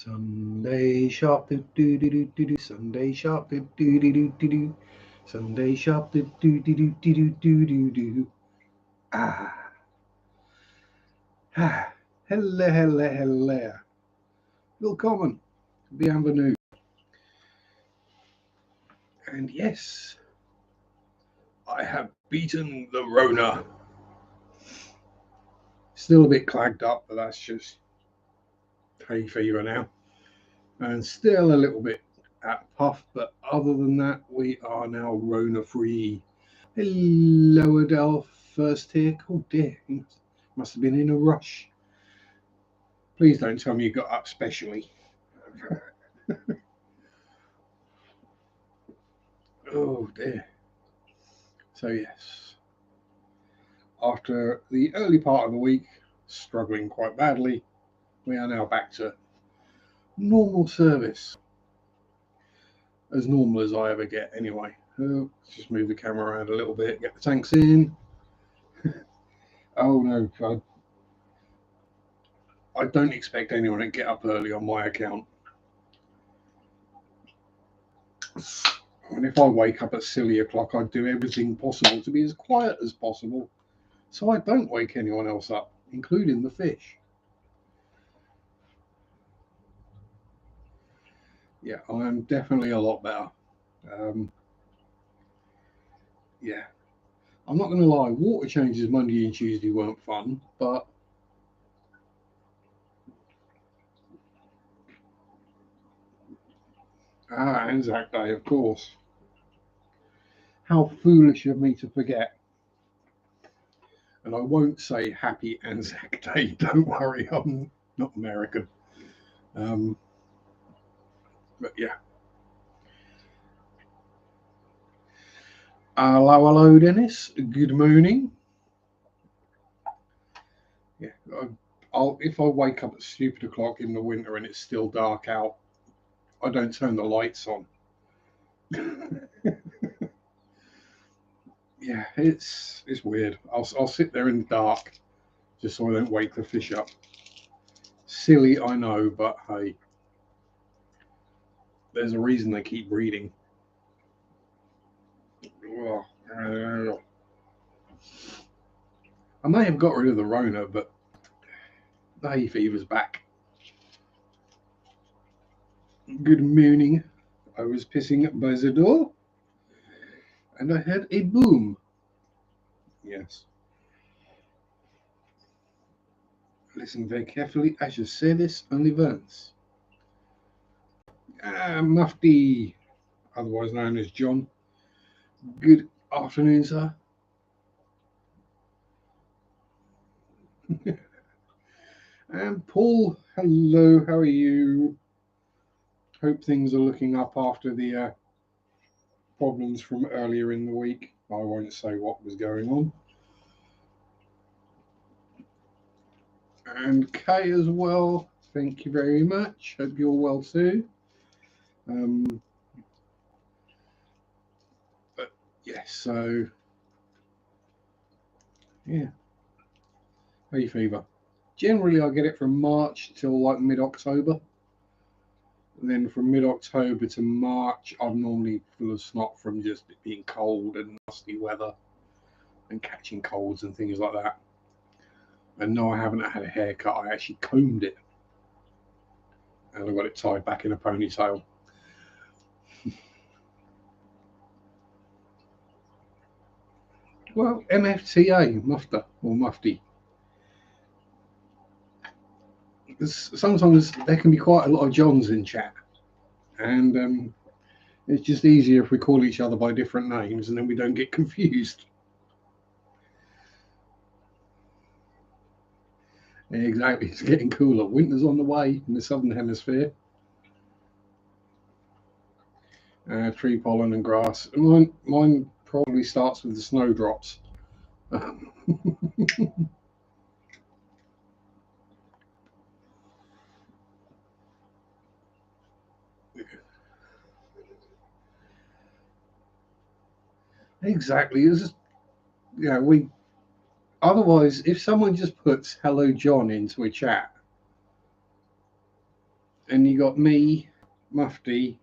Sunday Sharpe, do do do do do do. Sunday Sharpe, do do do do do do. Sunday Sharpe, do do do do do do do do. Ah, ah, hello, hello, hello. Willkommen, bienvenue. And yes, I have beaten the Rona. Still a bit clagged up, but that's just hay fever now. And still a little bit at puff, but other than that, we are now Rona free. Hello, Adele, first here. Oh dear, must have been in a rush. Please don't tell me you got up specially. Oh dear. So yes, after the early part of the week, struggling quite badly, we are now back to normal service. As normal as I ever get anyway. Let's just move the camera around a little bit, get the tanks in. Oh no, I don't expect anyone to get up early on my account. And if I wake up at silly o'clock, I do everything possible to be as quiet as possible so I don't wake anyone else up, including the fish. Yeah, I am definitely a lot better. Yeah, I'm not going to lie, water changes Monday and Tuesday weren't fun, but Anzac Day, of course. How foolish of me to forget. And I won't say happy Anzac Day, don't worry, I'm not American. But yeah. Hello, Dennis. Good morning. Yeah, if I wake up at stupid o'clock in the winter and it's still dark out, I don't turn the lights on. Yeah, it's weird. I'll sit there in the dark just so I don't wake the fish up. Silly, I know, but hey, there's a reason they keep breeding. I may have got rid of the Rona, but the hay fever's back. Good morning. I was pissing by the door, and I heard a boom. Yes. Listen very carefully. I should say this only once. Mufti, otherwise known as John. Good afternoon, sir. And Paul, hello, how are you? Hope things are looking up after the problems from earlier in the week. I won't say what was going on. And Kay as well, thank you very much. Hope you're well too. But yes, so yeah, hay fever. Generally, I get it from March till like mid-October. And then from mid-October to March, I'm normally full of snot from just it being cold and nasty weather and catching colds and things like that. And no, I haven't had a haircut. I actually combed it. And I got it tied back in a ponytail. Well, MFTA, Mufta or Mufti. Sometimes there can be quite a lot of Johns in chat. And it's just easier if we call each other by different names and then we don't get confused. Yeah, exactly, it's getting cooler. Winter's on the way in the southern hemisphere. Tree pollen and grass. Mine probably starts with the snowdrops. Exactly. It's just, we. Otherwise, if someone just puts "Hello, John" into a chat, And you got me, Mufti,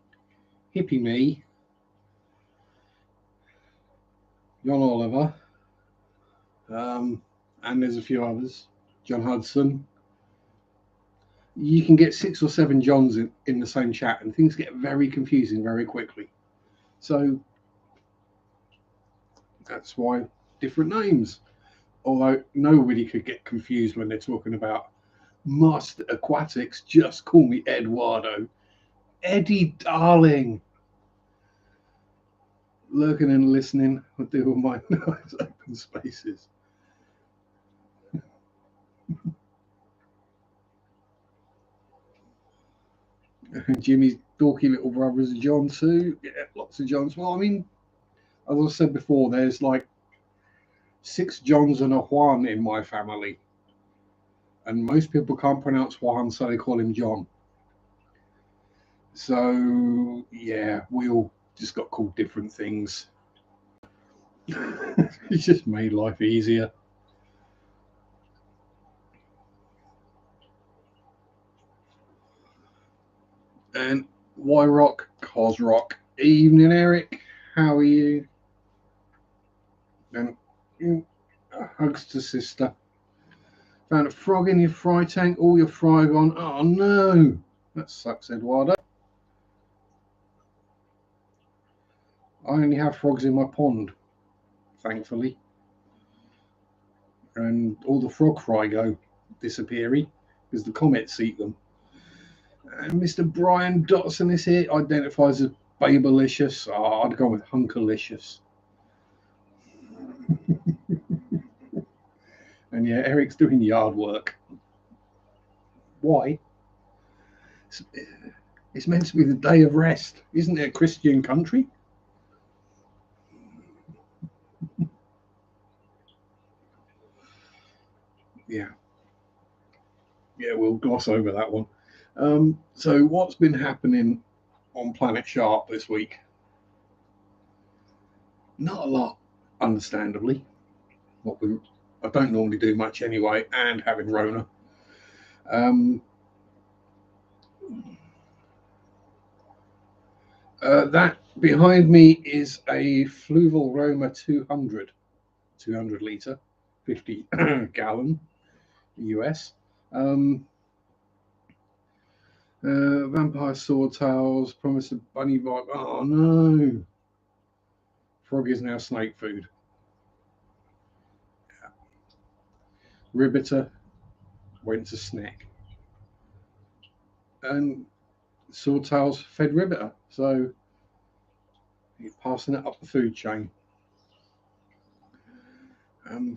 Hippie Me, John Oliver, and there's a few others, John Hudson. You can get 6 or 7 Johns in the same chat, and things get very confusing very quickly. So that's why different names. Although nobody could get confused when they're talking about Master Aquatics, just call me Eduardo. Eddie, darling. Lurking and listening, I do all my nice open spaces. Jimmy's dorky little brother is a John too. Yeah, lots of Johns. Well, I mean, as I said before, there's like 6 Johns and a Juan in my family. And most people can't pronounce Juan, so they call him John. So, yeah, we all just got called different things. It's just made life easier. And why rock? Cos rock. Evening, Eric. How are you? And hugs to sister. Found a frog in your fry tank. All your fry gone. Oh no, that sucks, Eduardo. I only have frogs in my pond, thankfully. And all the frog fry go disappearing because the comets eat them. And Mr. Brian Dotson is here, identifies as Babelicious. Oh, I'd go with Hunkerlicious. And yeah, Eric's doing yard work. Why? It's meant to be the day of rest. Isn't it a Christian country? Yeah. Yeah, we'll gloss over that one. So what's been happening on Planet Sharpe this week? Not a lot, understandably. I don't normally do much anyway, and having Rona. That behind me is a Fluval Roma 200 litre, 50 gallon US. Vampire Swordtails, Promise of Bunny Vibe. Oh no! Frog is now snake food. Yeah. Ribbiter went to snack. And Swordtails fed Ribbiter. So he's passing it up the food chain.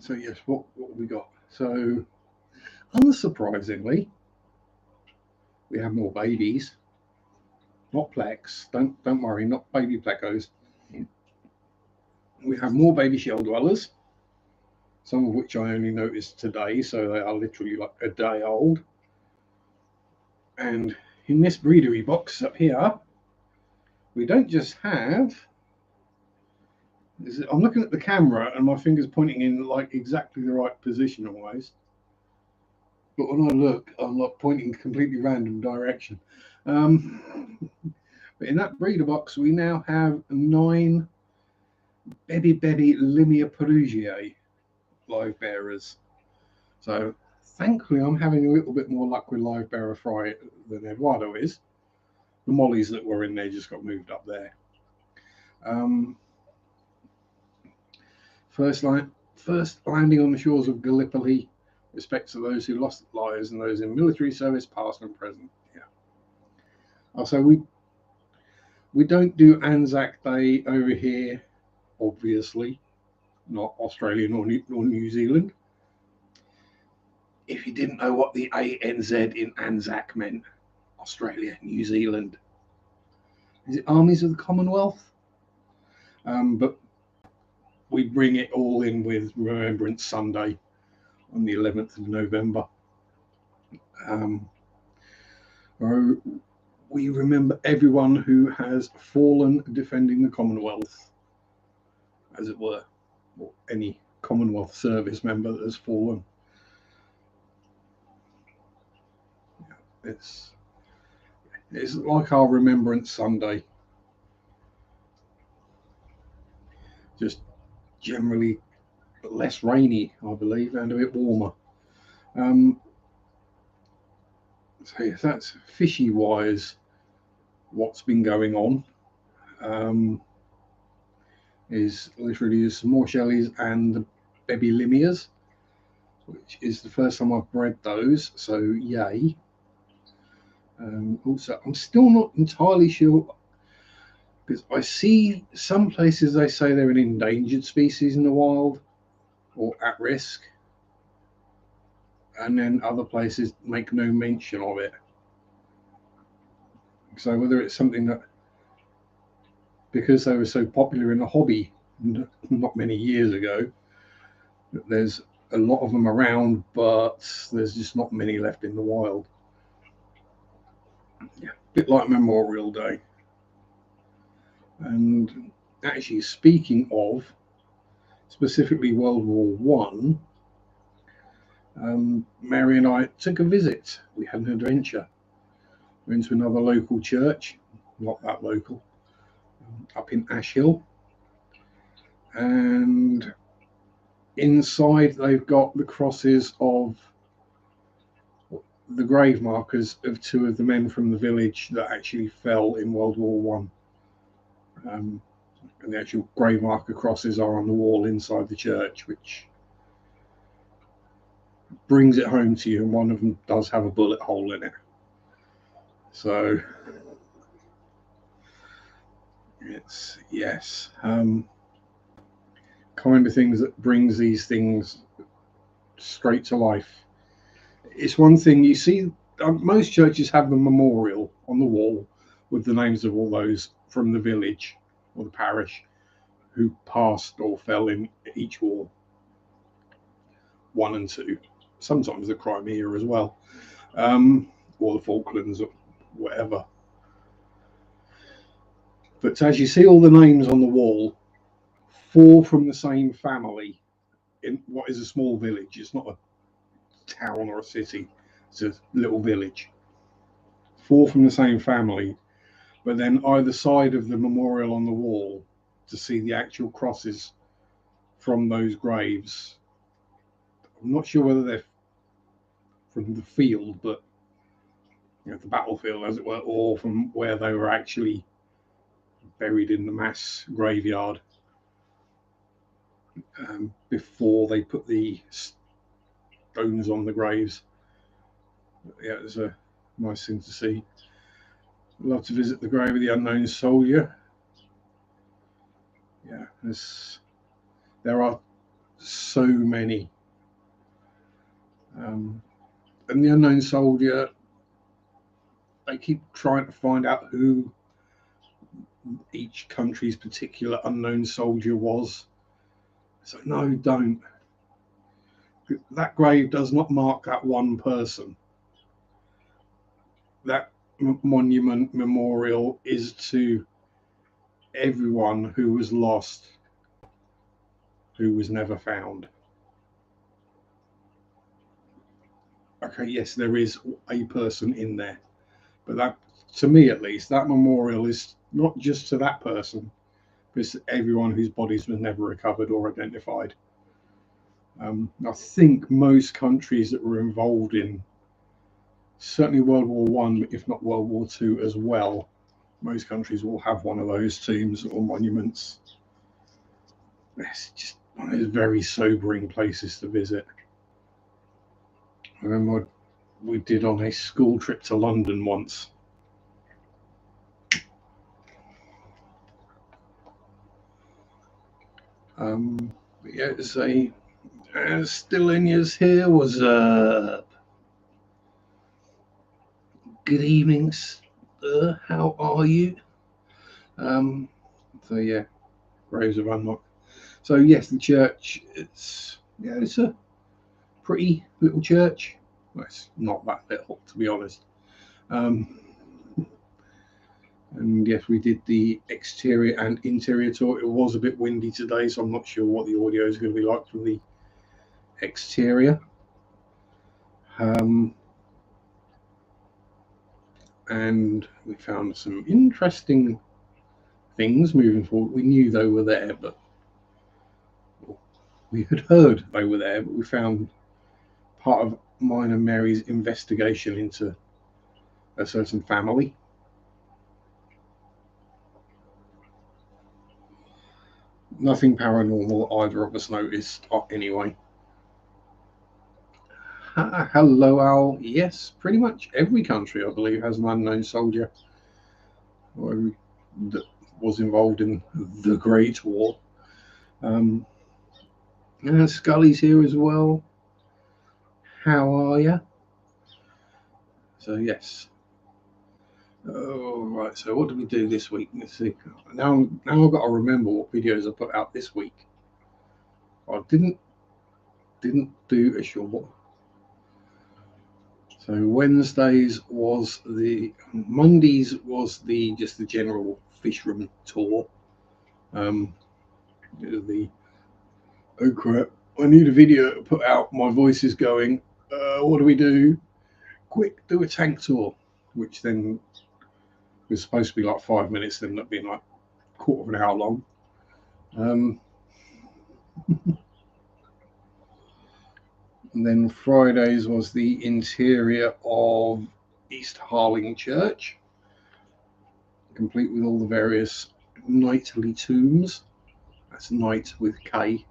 So yes, what we got? So unsurprisingly, we have more babies. Not plex. Don't worry, not baby plecos. We have more baby shell dwellers, some of which I only noticed today, so they are literally like a day old. And in this breedery box up here, we don't just have. I'm looking at the camera and my finger's pointing in like exactly the right position almost. But when I look, I'm like pointing completely random direction. But in that breeder box, we now have 9 Baby Limia perugiae live bearers. So thankfully, I'm having a little bit more luck with live bearer fry than Eduardo is. The mollies that were in there just got moved up there. First landing on the shores of Gallipoli. Respect to those who lost lives and those in military service, past and present. Yeah. Also, we don't do Anzac Day over here, obviously, not Australia nor New Zealand. If you didn't know what the ANZ in Anzac meant, Australia, New Zealand. Is it Armies of the Commonwealth? But we bring it all in with Remembrance Sunday on the 11th of November. We remember everyone who has fallen defending the Commonwealth, as it were, or any Commonwealth service member that has fallen. It's like our Remembrance Sunday, just generally less rainy, I believe, and a bit warmer. Um, so yes, that's fishy wise what's been going on. Um, is literally some more shellies and the baby limias, which is the first time I've bred those, so yay. Also, I'm still not entirely sure because I see some places they say they're an endangered species in the wild or at risk, and then other places make no mention of it. So whether it's something that, because they were so popular in the hobby not many years ago, that there's a lot of them around, but there's just not many left in the wild. Yeah, a bit like Memorial Day. And actually, speaking of specifically World War One, Mary and I took a visit. We had an adventure. We went to another local church, not that local, up in Ash Hill, and inside they've got the crosses of the grave markers of two of the men from the village that actually fell in World War One. And the actual grave marker crosses are on the wall inside the church, which brings it home to you. And one of them does have a bullet hole in it. So it's, yes, kind of things that brings these things straight to life. It's one thing you see, most churches have the memorial on the wall with the names of all those from the village or the parish who passed or fell in each war, 1 and 2, sometimes the Crimea as well, or the Falklands or whatever. But as you see all the names on the wall, 4 from the same family in what is a small village. It's not a town or a city, it's a little village. 4 from the same family, but then either side of the memorial on the wall to see the actual crosses from those graves. I'm not sure whether they're from the field, but the battlefield, as it were, or from where they were actually buried in the mass graveyard before they put the stones on the graves. Yeah, it was a nice thing to see. I'd love to visit the grave of the unknown soldier. Yeah, there are so many. And the unknown soldier, they keep trying to find out who each country's particular unknown soldier was. So no, don't. That grave does not mark that one person. That monument memorial is to everyone who was lost, who was never found. Okay, yes, there is a person in there, but that, to me at least, that memorial is not just to that person, but it's to everyone whose bodies were never recovered or identified. I think most countries that were involved in certainly World War One, if not World War Two as well, most countries will have one of those tombs or monuments. It's just one of those very sobering places to visit. I remember what we did on a school trip to London once. Yeah, it's a Stillinia's here was good evening, how are you? So yeah, Graves of Unlock. So yes, the church. It's a pretty little church. Well, it's not that little, to be honest. And yes, we did the exterior and interior tour. It was a bit windy today, so I'm not sure what the audio is going to be like from the exterior. and we found some interesting things moving forward. We knew they were there, but we had heard they were there, but we found part of mine and Mary's investigation into a certain family. Nothing paranormal either of us noticed anyway. Hello, Al. Yes, pretty much every country, I believe, has an unknown soldier that was involved in the Great War. And Scully's here as well. How are you? So, yes. Oh, right. So, what did we do this week? Let's see. Now I've got to remember what videos I put out this week. I didn't do a short. So Mondays was the just the general fish room tour. The oh crap! I need a video to put out. My voice is going. What do we do? Quick, do a tank tour, which then was supposed to be like 5 minutes, ended up being like a quarter of an hour long. And then Fridays was the interior of East Harling Church, complete with all the various knightly tombs. That's knight with K,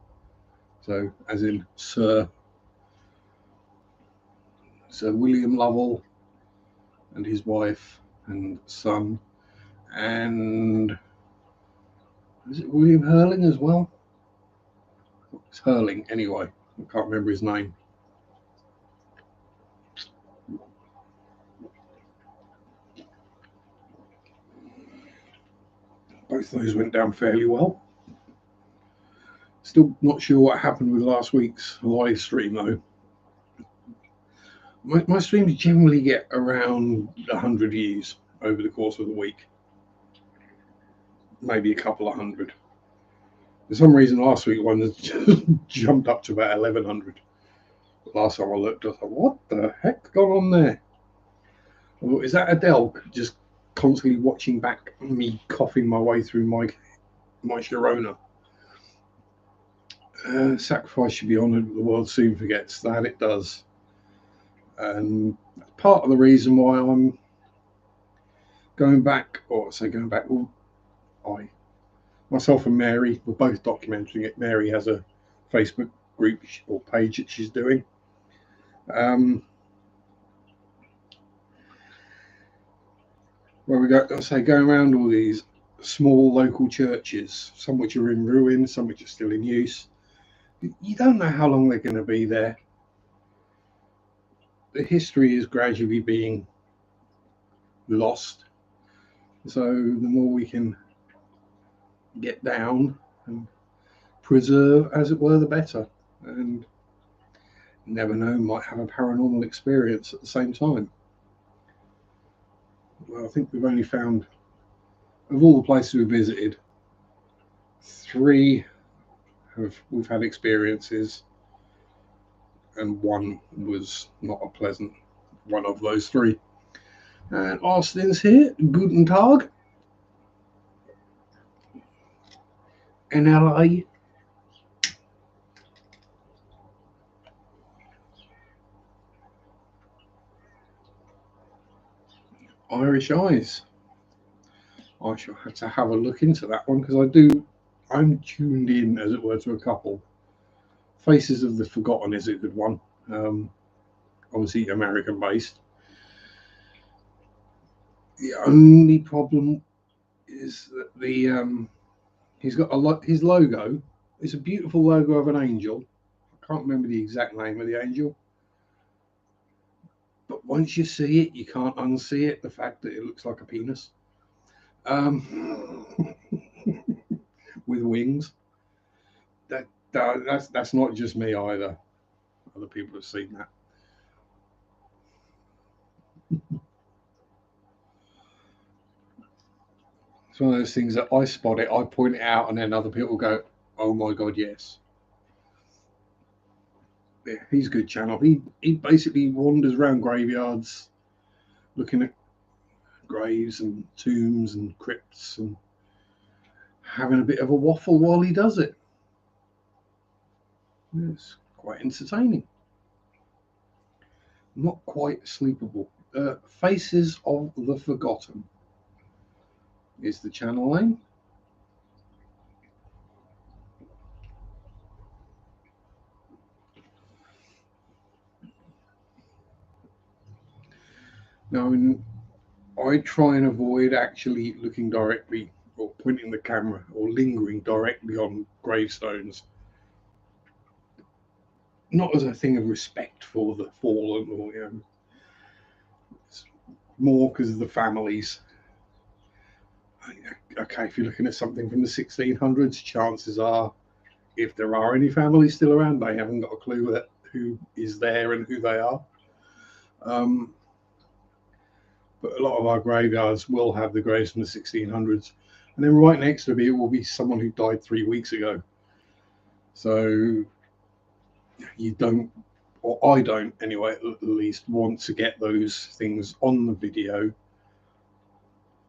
so as in Sir William Lovell and his wife and son, and is it William Hurling as well? It's Hurling anyway. I can't remember his name. Both those went down fairly well. Still not sure what happened with last week's live stream though. My streams generally get around 100 views over the course of the week. Maybe a couple of hundred. For some reason last week one just jumped up to about 1100. Last time I looked, I thought, what the heck's gone on there? I thought, is that Adele just constantly watching back me coughing my way through my Rona? Sacrifice should be honoured, but the world soon forgets. That it does. And part of the reason why I'm going back, well, myself and Mary were both documenting it. Mary has a Facebook group or page that she's doing. Where we go, going around all these small local churches, some which are in ruin, some which are still in use. You don't know how long they're going to be there. The history is gradually being lost. So the more we can get down and preserve, as it were, the better. And you never know, might have a paranormal experience at the same time. Well, I think we've only found, of all the places we've visited, 3 we've had experiences, and 1 was not a pleasant one of those 3. And Austin's here. Guten Tag. In LA. Irish Eyes. I shall have to have a look into that one because I'm tuned in, as it were, to a couple. Faces of the Forgotten is a good one. Obviously American based. The only problem is that he's got his logo. It's a beautiful logo of an angel. I can't remember the exact name of the angel. But once you see it, you can't unsee it. The fact that it looks like a penis. With wings. That's not just me either. Other people have seen that. It's one of those things that I spot it, I point it out, and then other people go, "Oh my god, yes." Yeah, he's a good channel. He basically wanders around graveyards, looking at graves and tombs and crypts and having a bit of a waffle while he does it. It's quite entertaining. Not quite sleepable. Faces of the Forgotten is the channel name. Now, I try and avoid actually looking directly or pointing the camera or lingering directly on gravestones. Not as a thing of respect for the fallen, or it's more because of the families. Okay, if you're looking at something from the 1600s, chances are, if there are any families still around, they haven't got a clue that who is there and who they are. But a lot of our graveyards will have the graves from the 1600s, and then right next to it will be someone who died 3 weeks ago. So you don't, or I don't anyway, at least want to get those things on the video,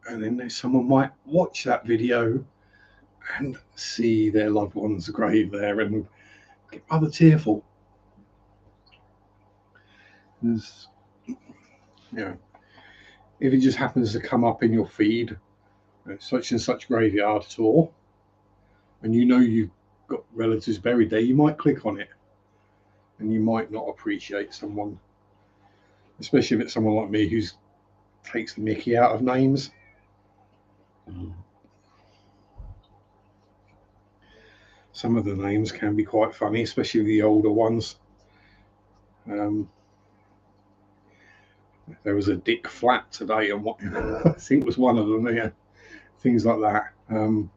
and then someone might watch that video and see their loved one's grave there and get rather tearful. There's, if it just happens to come up in your feed, such and such graveyard tour, and you've got relatives buried there, you might click on it, and you might not appreciate someone, especially if it's someone like me who takes the mickey out of names. Some of the names can be quite funny, especially the older ones. There was a Dick Flat today, and what I think was one of them. Yeah, things like that. And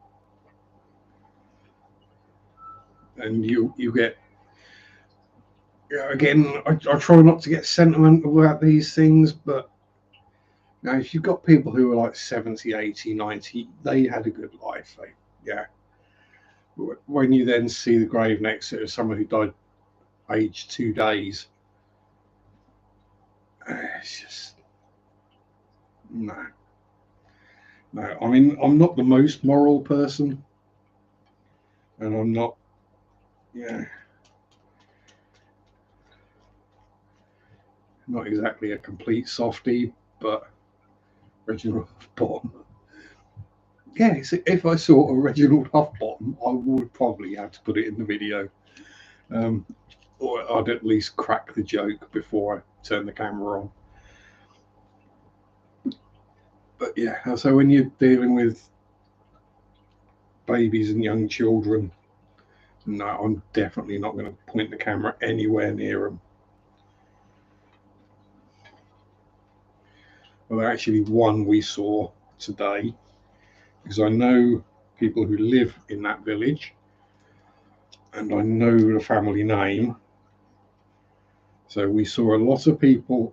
you get, again, I try not to get sentimental about these things, but now if you've got people who are like 70, 80, 90, they had a good life. When you then see the grave next to someone who died aged 2 days, it's just no. I mean, I'm not the most moral person, and I'm not, not exactly a complete softie, but Reginald Houghbottom. Yeah, if I saw a Reginald Houghbottom, I would probably have to put it in the video. Or I'd at least crack the joke before I turn the camera on. But yeah, so when you're dealing with babies and young children, no, I'm definitely not going to point the camera anywhere near them. Well, actually, one we saw today, because I know people who live in that village, and I know the family name. So we saw a lot of people's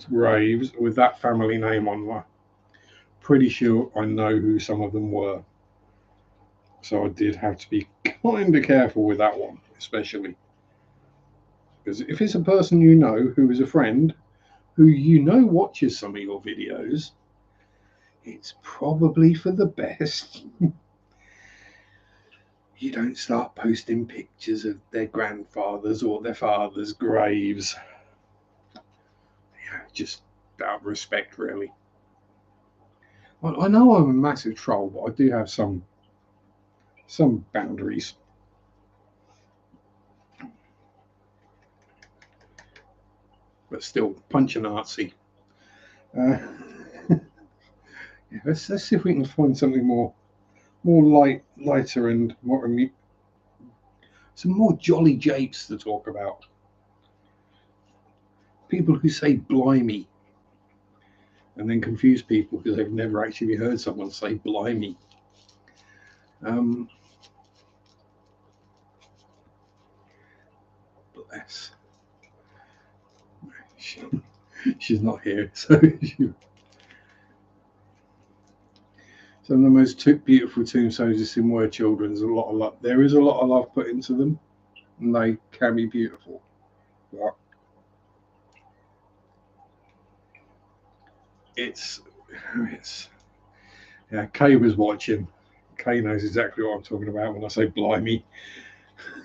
graves with that family name on there. Pretty sure I know who some of them were. So I did have to be kind of careful with that one, especially. Because if it's a person you know who is a friend, who watches some of your videos, it's probably for the best. You don't start posting pictures of their grandfathers or their fathers' graves. Just out of respect, really. I know I'm a massive troll, but I do have some boundaries. But still, punch a Nazi. Let's see if we can find something more lighter and some more jolly japes to talk about. People who say blimey and then confuse people because they've never actually heard someone say blimey. Bless. She's not here, so some of the most beautiful tombstones are seen where children's a lot of love. There is a lot of love put into them, and they can be beautiful. But it's it's, yeah, Kay was watching. Kay knows exactly what I'm talking about when I say blimey.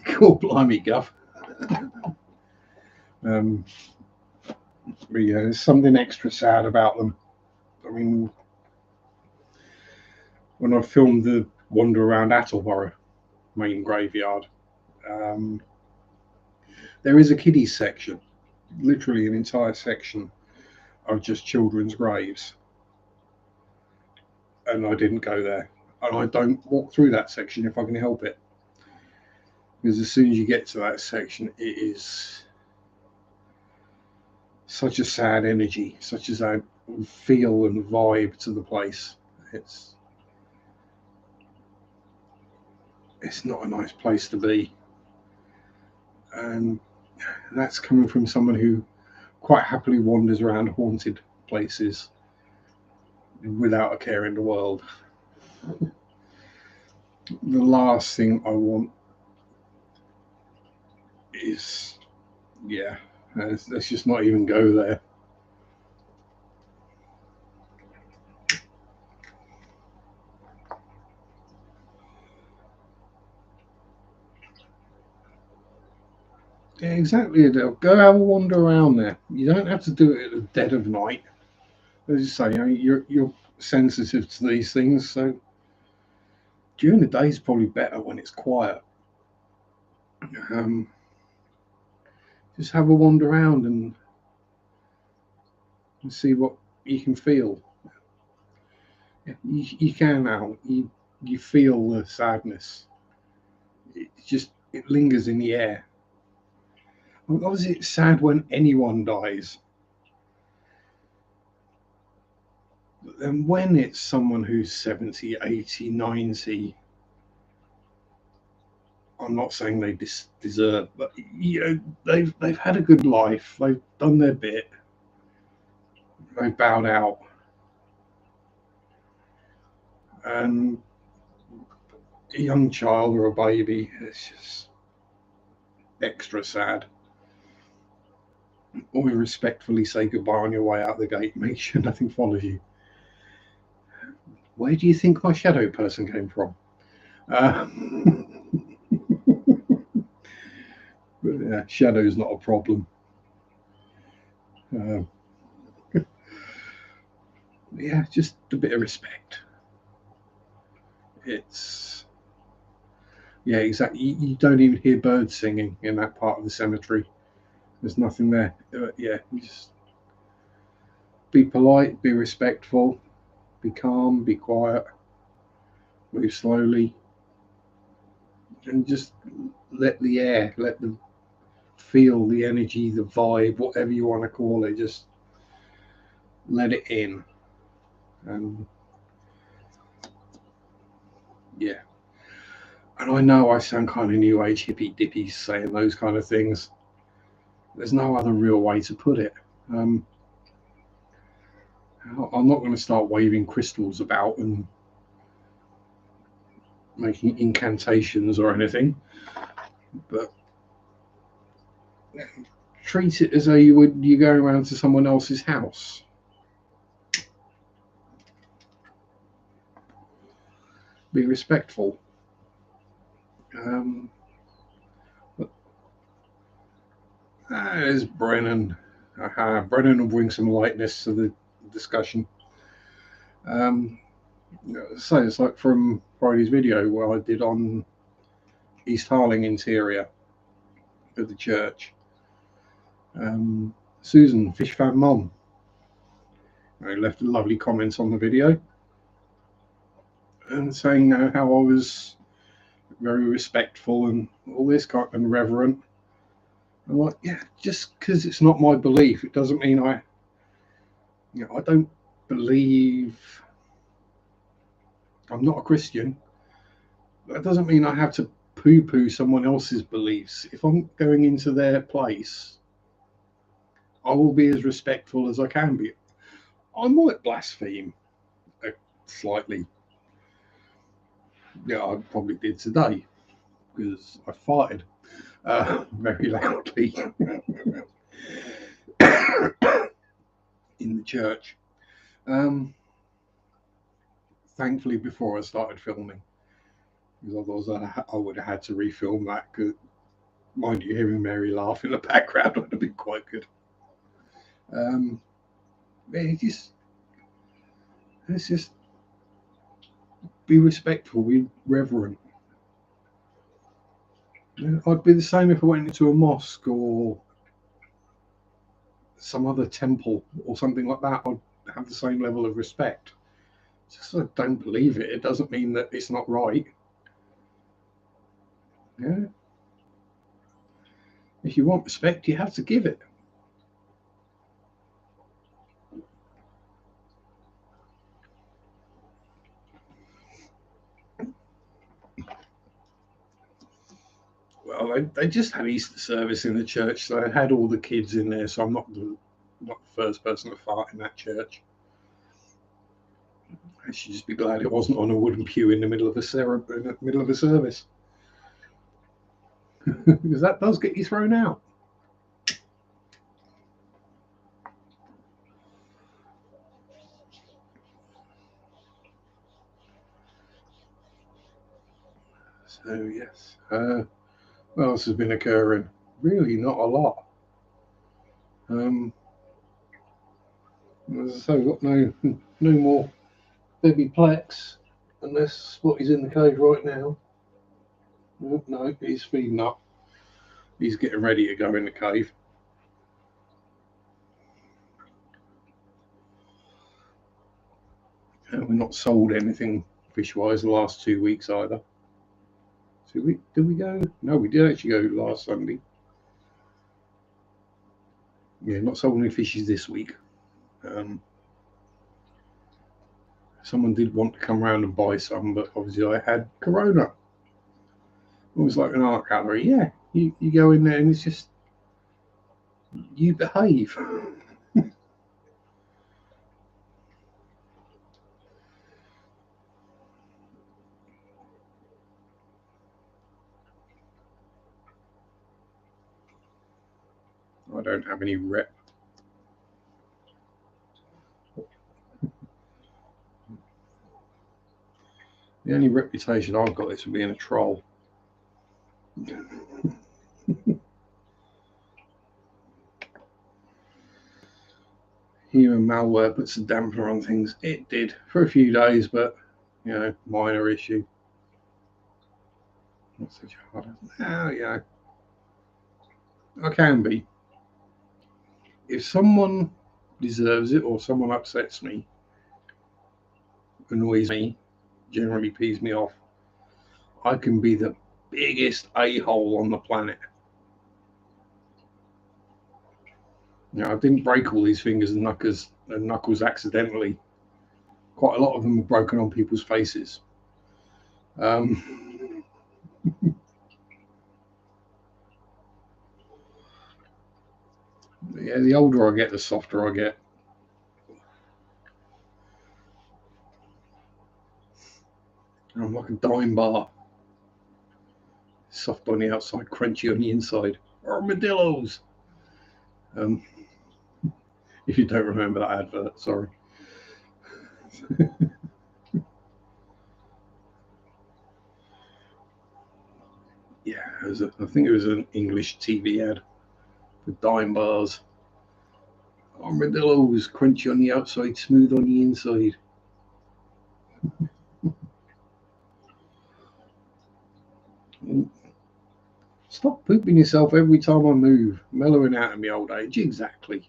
Cool, blimey, Gov. Um, but yeah, there's something extra sad about them. I mean, when I filmed the wander around Attleborough main graveyard, um, there is a kiddies section, literally an entire section of just children's graves, and I didn't go there. And I don't walk through that section if I can help it, because as soon as you get to that section, it is such a sad energy, such a sad feel and vibe to the place. It's not a nice place to be, and that's coming from someone who quite happily wanders around haunted places without a care in the world. The last thing I want is, yeah, let's just not even go there. Yeah, exactly, Adele. Go have a wander around there. You don't have to do it at the dead of night. As you say, you're sensitive to these things, so during the day is probably better when it's quiet. Um, just have a wander around and see what you can feel. You can now. You feel the sadness. It lingers in the air. Obviously, it's sad when anyone dies. But then when it's someone who's 70, 80, 90, I'm not saying they deserve, but they've had a good life. They've done their bit. They've bowed out, and a young child or a baby, it's just extra sad. Or we respectfully say goodbye on your way out the gate. Make sure nothing follows you. Where do you think my shadow person came from? Uh, but yeah, shadow's not a problem. Uh, yeah, just a bit of respect. It's Yeah, exactly. You don't even hear birds singing in that part of the cemetery. There's nothing there. Yeah, you just be polite, be respectful, be calm, be quiet, move slowly, and just let them feel the energy, the vibe, whatever you want to call it. Just let it in, and yeah. And I know I sound kind of new age hippy dippy saying those kind of things. There's no other real way to put it. Um, I'm not going to start waving crystals about and making incantations or anything, but treat it as though you go around to someone else's house. Be respectful. Um, there's Brennan. Brennan will bring some lightness to the discussion. Um, so it's like from Friday's video where I did on East Harling interior of the church. Susan, Fish Fan Mom, left a lovely comments on the video and saying how I was very respectful and all this kind and reverent. I'm like, yeah, just because it's not my belief, it doesn't mean I don't believe. I'm not a Christian. That doesn't mean I have to poo-poo someone else's beliefs. If I'm going into their place, I will be as respectful as I can be. I might blaspheme slightly. Yeah, I probably did today because I farted very loudly in the church. thankfully before I started filming, because otherwise I would have had to refilm that. Because mind you, hearing Mary laugh in the background would have been quite good. Let's just be respectful, be reverent. I'd be the same if I went into a mosque or some other temple or something like that. I'd have the same level of respect. Just I don't believe it. It doesn't mean that it's not right. Yeah. If you want respect, you have to give it. Well, they just had Easter service in the church, so I had all the kids in there. So I'm not the first person to fart in that church. I should just be glad it wasn't on a wooden pew in the middle of a service, because that does get you thrown out. So yes, what else has been occurring? Really, not a lot. As I say, we've got no more baby Plex, unless Spotty's in the cage right now. No, he's feeding up. He's getting ready to go in the cave. And we've not sold anything fish-wise the last 2 weeks either. Did we go? No, we did actually go last Sunday. Yeah, not sold any fishes this week. Someone did want to come around and buy some, but obviously I had Corona. It was like an art gallery. Yeah, you go in there and it's just, you behave. I don't have any rep. The only reputation I've got is for being a troll. Human malware puts a damper on things. It did for a few days, but minor issue. Not such a hard. Oh yeah, I can be. If someone deserves it or someone upsets me, annoys me, generally pees me off, I can be the biggest a-hole on the planet. I didn't break all these fingers and knuckles accidentally. Quite a lot of them were broken on people's faces. Yeah, the older I get, the softer I get. I'm like a dime bar. Soft on the outside, crunchy on the inside. Armadillos! If you don't remember that advert, sorry. Yeah, I think it was an English TV ad for dime bars. Armadillos, crunchy on the outside, smooth on the inside. Stop pooping yourself every time I move. Mellowing out in my old age, exactly.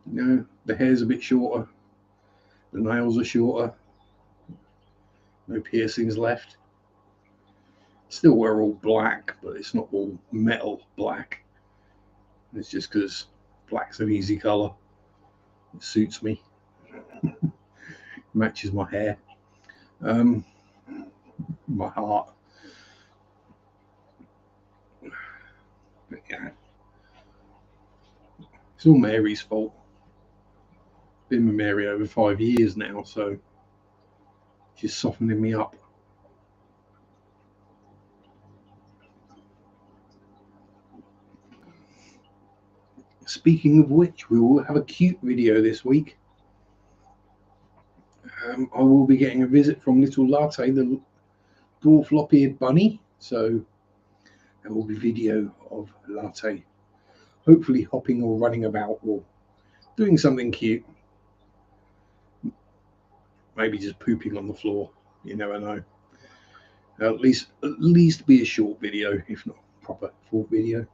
The hair's a bit shorter. The nails are shorter. No piercings left. Still wear all black, but it's not all metal black. It's just because black's an easy colour. It suits me. Matches my hair. My heart. But yeah. It's all Mary's fault. Been with Mary over 5 years now, so she's softening me up. Speaking of which, we will have a cute video this week. I will be getting a visit from little Latte, the dwarf lop-eared bunny. So there will be video of Latte, hopefully hopping or running about or doing something cute. Maybe just pooping on the floor. You never know. At least be a short video, if not proper full video.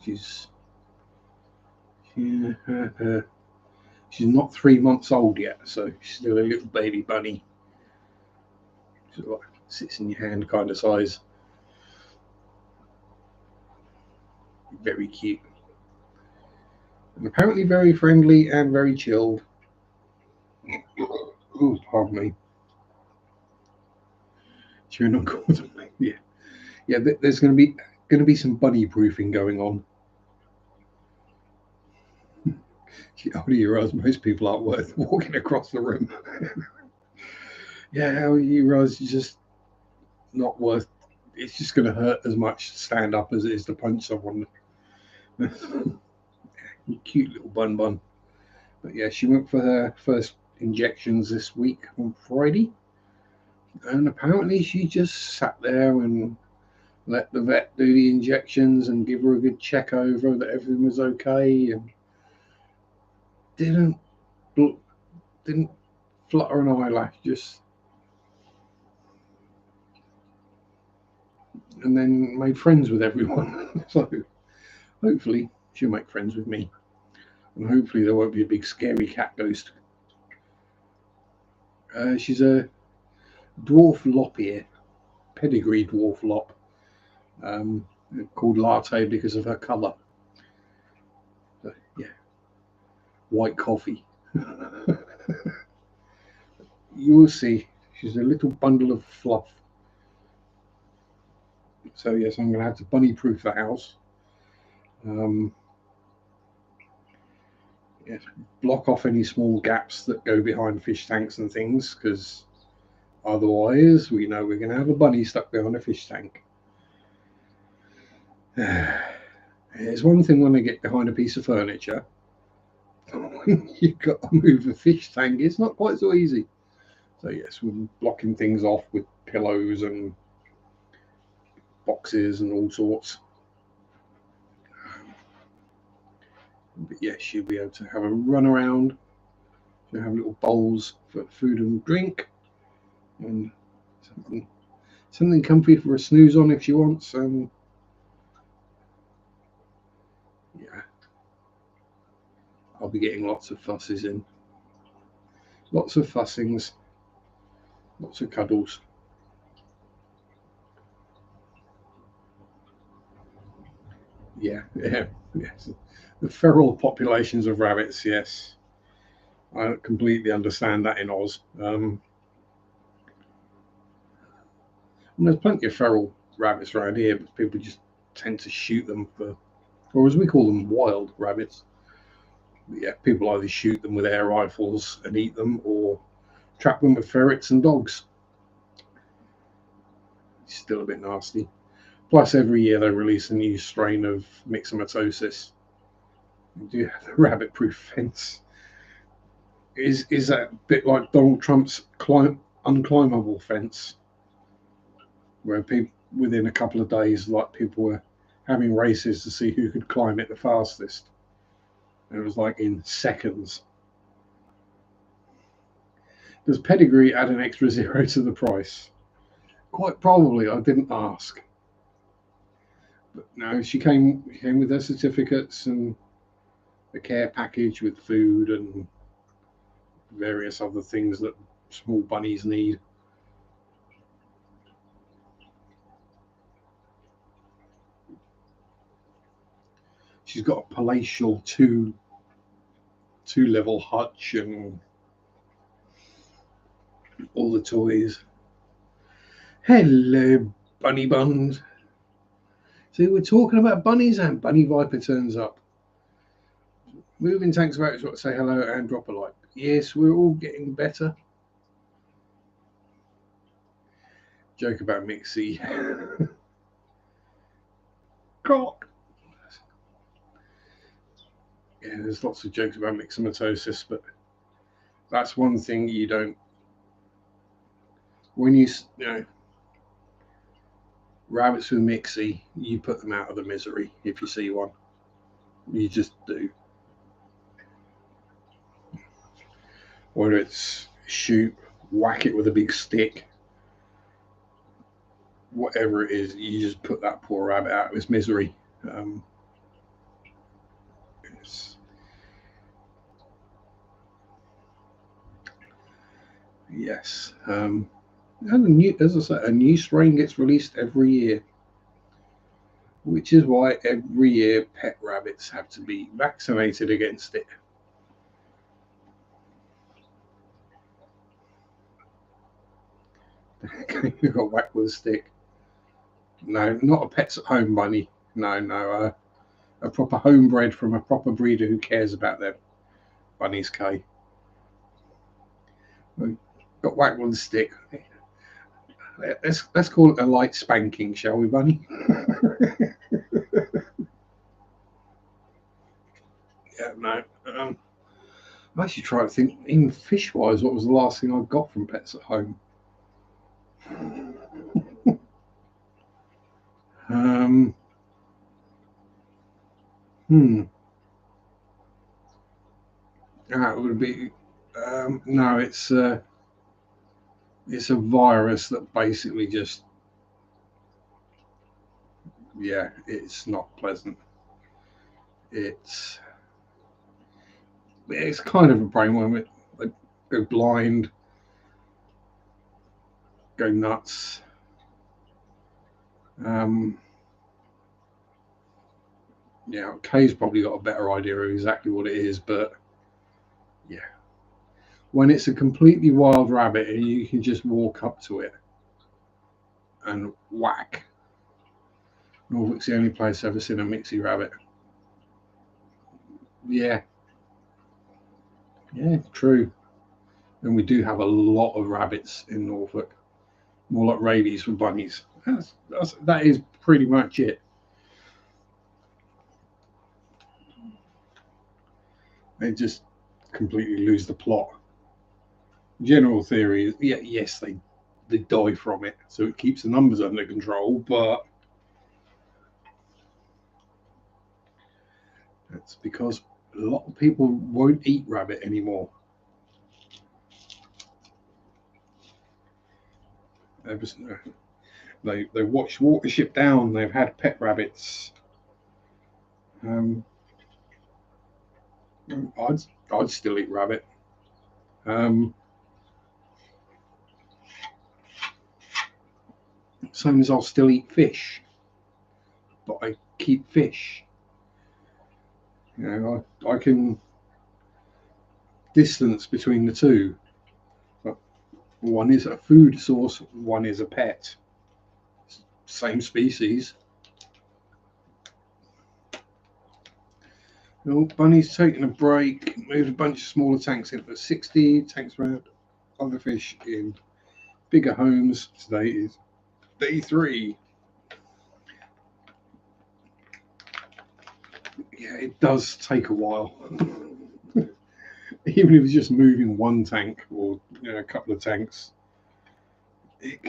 She's she's not 3 months old yet, so she's still a little baby bunny. She like sits in your hand kind of size. Very cute. And apparently very friendly and very chilled. Oh, pardon me. Chewing on cords. Yeah. There's going to be some bunny proofing going on. How do you realize most people aren't worth walking across the room? Yeah, how you realize you're just not worth. It's just going to hurt as much to stand up as it is to punch someone. Cute little bun. But yeah, she went for her first injections this week on Friday, and apparently she just sat there and let the vet do the injections and give her a good check over that everything was okay, and didn't flutter an eyelash, just, and then made friends with everyone. So hopefully she'll make friends with me, and hopefully there won't be a big scary cat ghost. She's a dwarf lop-ear, pedigree dwarf lop, called Latte because of her colour. So, yeah, white coffee. You will see, she's a little bundle of fluff. So yes, I'm going to have to bunny-proof the house. Yes, block off any small gaps that go behind fish tanks and things, because otherwise we know we're going to have a bunny stuck behind a fish tank. It's one thing when they get behind a piece of furniture. When you've got to move a fish tank, it's not quite so easy. So yes, we're blocking things off with pillows and boxes and all sorts. But yes, she'll be able to have a run around. She'll have little bowls for food and drink, and something comfy for a snooze on if she wants. And yeah, I'll be getting lots of fusses in, lots of fussings, lots of cuddles. Yeah, yes. The feral populations of rabbits, yes. I completely understand that in Oz. And there's plenty of feral rabbits around here, but people just tend to shoot them for, or as we call them, wild rabbits. But yeah, people either shoot them with air rifles and eat them, or trap them with ferrets and dogs. It's still a bit nasty. Plus, every year they release a new strain of myxomatosis. We do have the rabbit-proof fence. Is that a bit like Donald Trump's unclimbable fence, where people within a couple of days, like people were having races to see who could climb it the fastest, and it was like in seconds. Does pedigree add an extra zero to the price? Quite probably. I didn't ask, but no, she came with her certificates and a care package with food and various other things that small bunnies need. She's got a palatial two-level hutch and all the toys. Hello, bunny buns. See, we're talking about bunnies, and Bunny Viper turns up. Moving tanks about to say hello and drop a like. Yes, we're all getting better. Joke about Mixie. Cock. Yeah, there's lots of jokes about myxomatosis, but That's one thing you don't. When you know rabbits with mixie, you put them out of the misery if you see one. You just do. Whether it's shoot, whack it with a big stick, whatever it is, you just put that poor rabbit out of its misery. Um, yes. And as I say, a new strain gets released every year, which is why every year pet rabbits have to be vaccinated against it. You got whacked with a stick. No, not a pets at home bunny. No, no, a proper homebred from a proper breeder who cares about their bunnies. K. Got whacked with a stick. Let's call it a light spanking, shall we, bunny? Yeah, no. I'm actually trying to think, even fish wise, what was the last thing I got from pets at home? Um, hmm. It would be no. It's a virus that basically just yeah. It's not pleasant. It's it's kind of a brain worm. They go blind, go nuts. Um, yeah, Kay's probably got a better idea of exactly what it is, but yeah, when it's a completely wild rabbit and you can just walk up to it and whack. Norfolk's the only place I've ever seen a mixie rabbit. Yeah, yeah, true. And we do have a lot of rabbits in Norfolk, more like rabies for bunnies. That is pretty much it. They just completely lose the plot. General theory is, yeah, yes, they die from it, so it keeps the numbers under control, but that's because a lot of people won't eat rabbit anymore. They watched Watership Down. They've had pet rabbits. Um, I'd I'd still eat rabbit. Um, Same as I'll still eat fish, but I keep fish. You know, I can distance between the two. But one is a food source, one is a pet. Same species. Well, Bunny's taking a break, moved a bunch of smaller tanks in for 60 tanks around other fish in bigger homes. Today is day 3. Yeah, it does take a while. Even if it's just moving one tank or a couple of tanks, it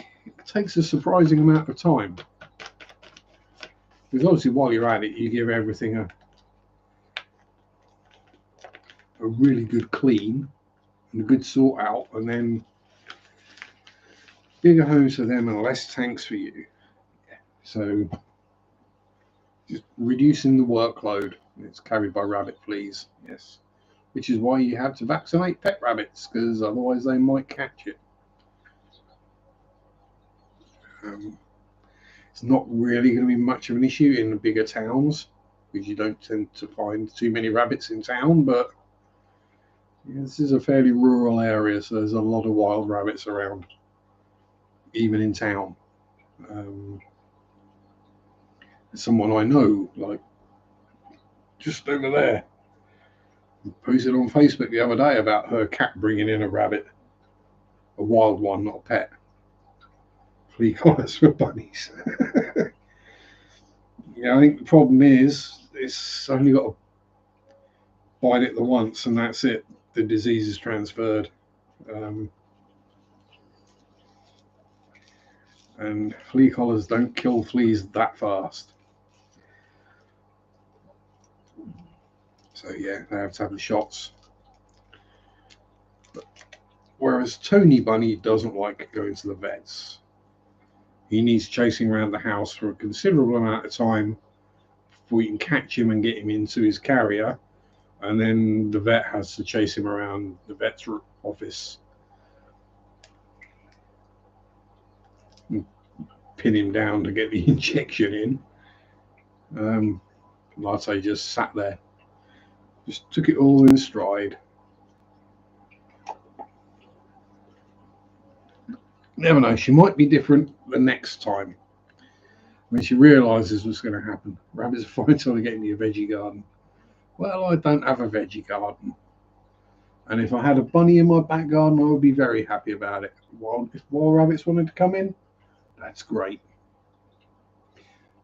takes a surprising amount of time. Because obviously, while you're at it, you give everything a really good clean and a good sort out, and then bigger homes for them and less tanks for you. So just reducing the workload. It's carried by rabbit fleas, yes. Which is why you have to vaccinate pet rabbits, because otherwise they might catch it. It's not really going to be much of an issue in the bigger towns, because you don't tend to find too many rabbits in town, but this is a fairly rural area, so there's a lot of wild rabbits around, even in town. Someone I know, like just over there, posted on Facebook the other day about her cat bringing in a rabbit, a wild one, not a pet. Flea collars for bunnies. I think the problem is it's only got to bite it the once and that's it. the disease is transferred. And flea collars don't kill fleas that fast. So yeah, they have to have the shots. Whereas Tony Bunny doesn't like going to the vets. He needs chasing around the house for a considerable amount of time before you can catch him and get him into his carrier. And then the vet has to chase him around the vet's office and pin him down to get the injection in. Latte just sat there, just took it all in stride. Never know, she might be different the next time when she realises what's going to happen. Rabbits are fine till they get into your veggie garden. Well, I don't have a veggie garden. And if I had a bunny in my back garden, I would be very happy about it. Well, if more rabbits wanted to come in, that's great.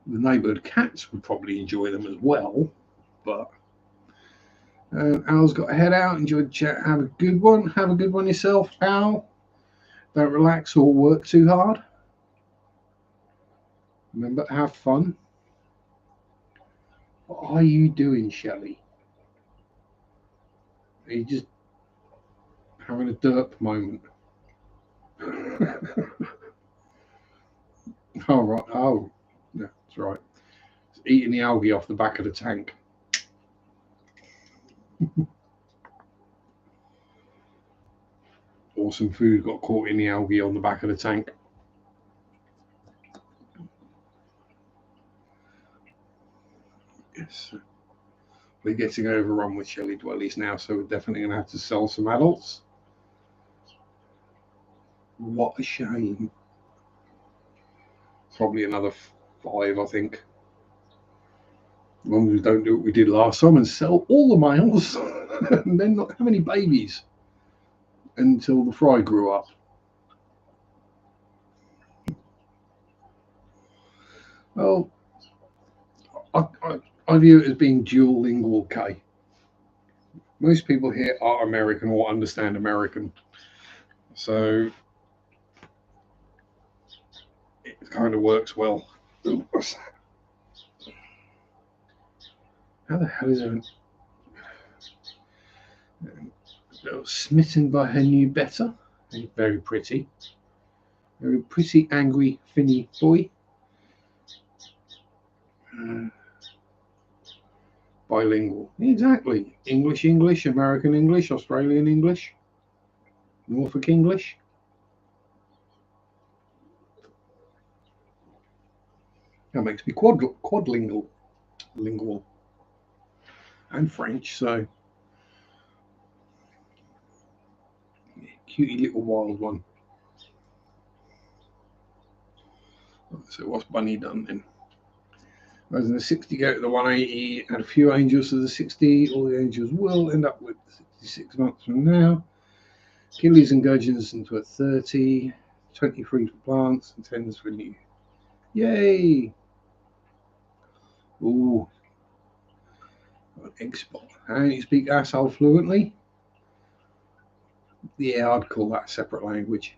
The neighbourhood cats would probably enjoy them as well. But Al's got to head out. Enjoy the chat. Have a good one. Have a good one yourself, Al. Don't relax or work too hard. Remember to have fun. What are you doing, Shelley? Are you just having a derp moment? Oh, right. Oh, yeah, that's right. It's eating the algae off the back of the tank. Awesome food got caught in the algae on the back of the tank. Yes. We're getting overrun with Shelley dwellies now, so we're definitely going to have to sell some adults. What a shame. Probably another 5, I think. As long as we don't do what we did last time and sell all the males and then not have any babies until the fry grew up. Well, I view it as being dual lingual K. Most people here are American or understand American. So it kind of works well. Ooh, what's that? How the hell is it? Smitten by her new better. Very pretty. Very pretty, angry, finny boy. Bilingual. Exactly. English, English, American English, Australian English, Norfolk English. That makes me quadlingual. Lingual. And French, so cutie little wild one. So what's Bunny done then? Rather than the 60 go to the 180, add a few angels to the 60. All the angels will end up with 66 months from now. Achilles and gudgeons into a 30. 23 for plants and 10s for new. Yay! Ooh. Egg spot. How do you speak asshole fluently? Yeah, I'd call that a separate language.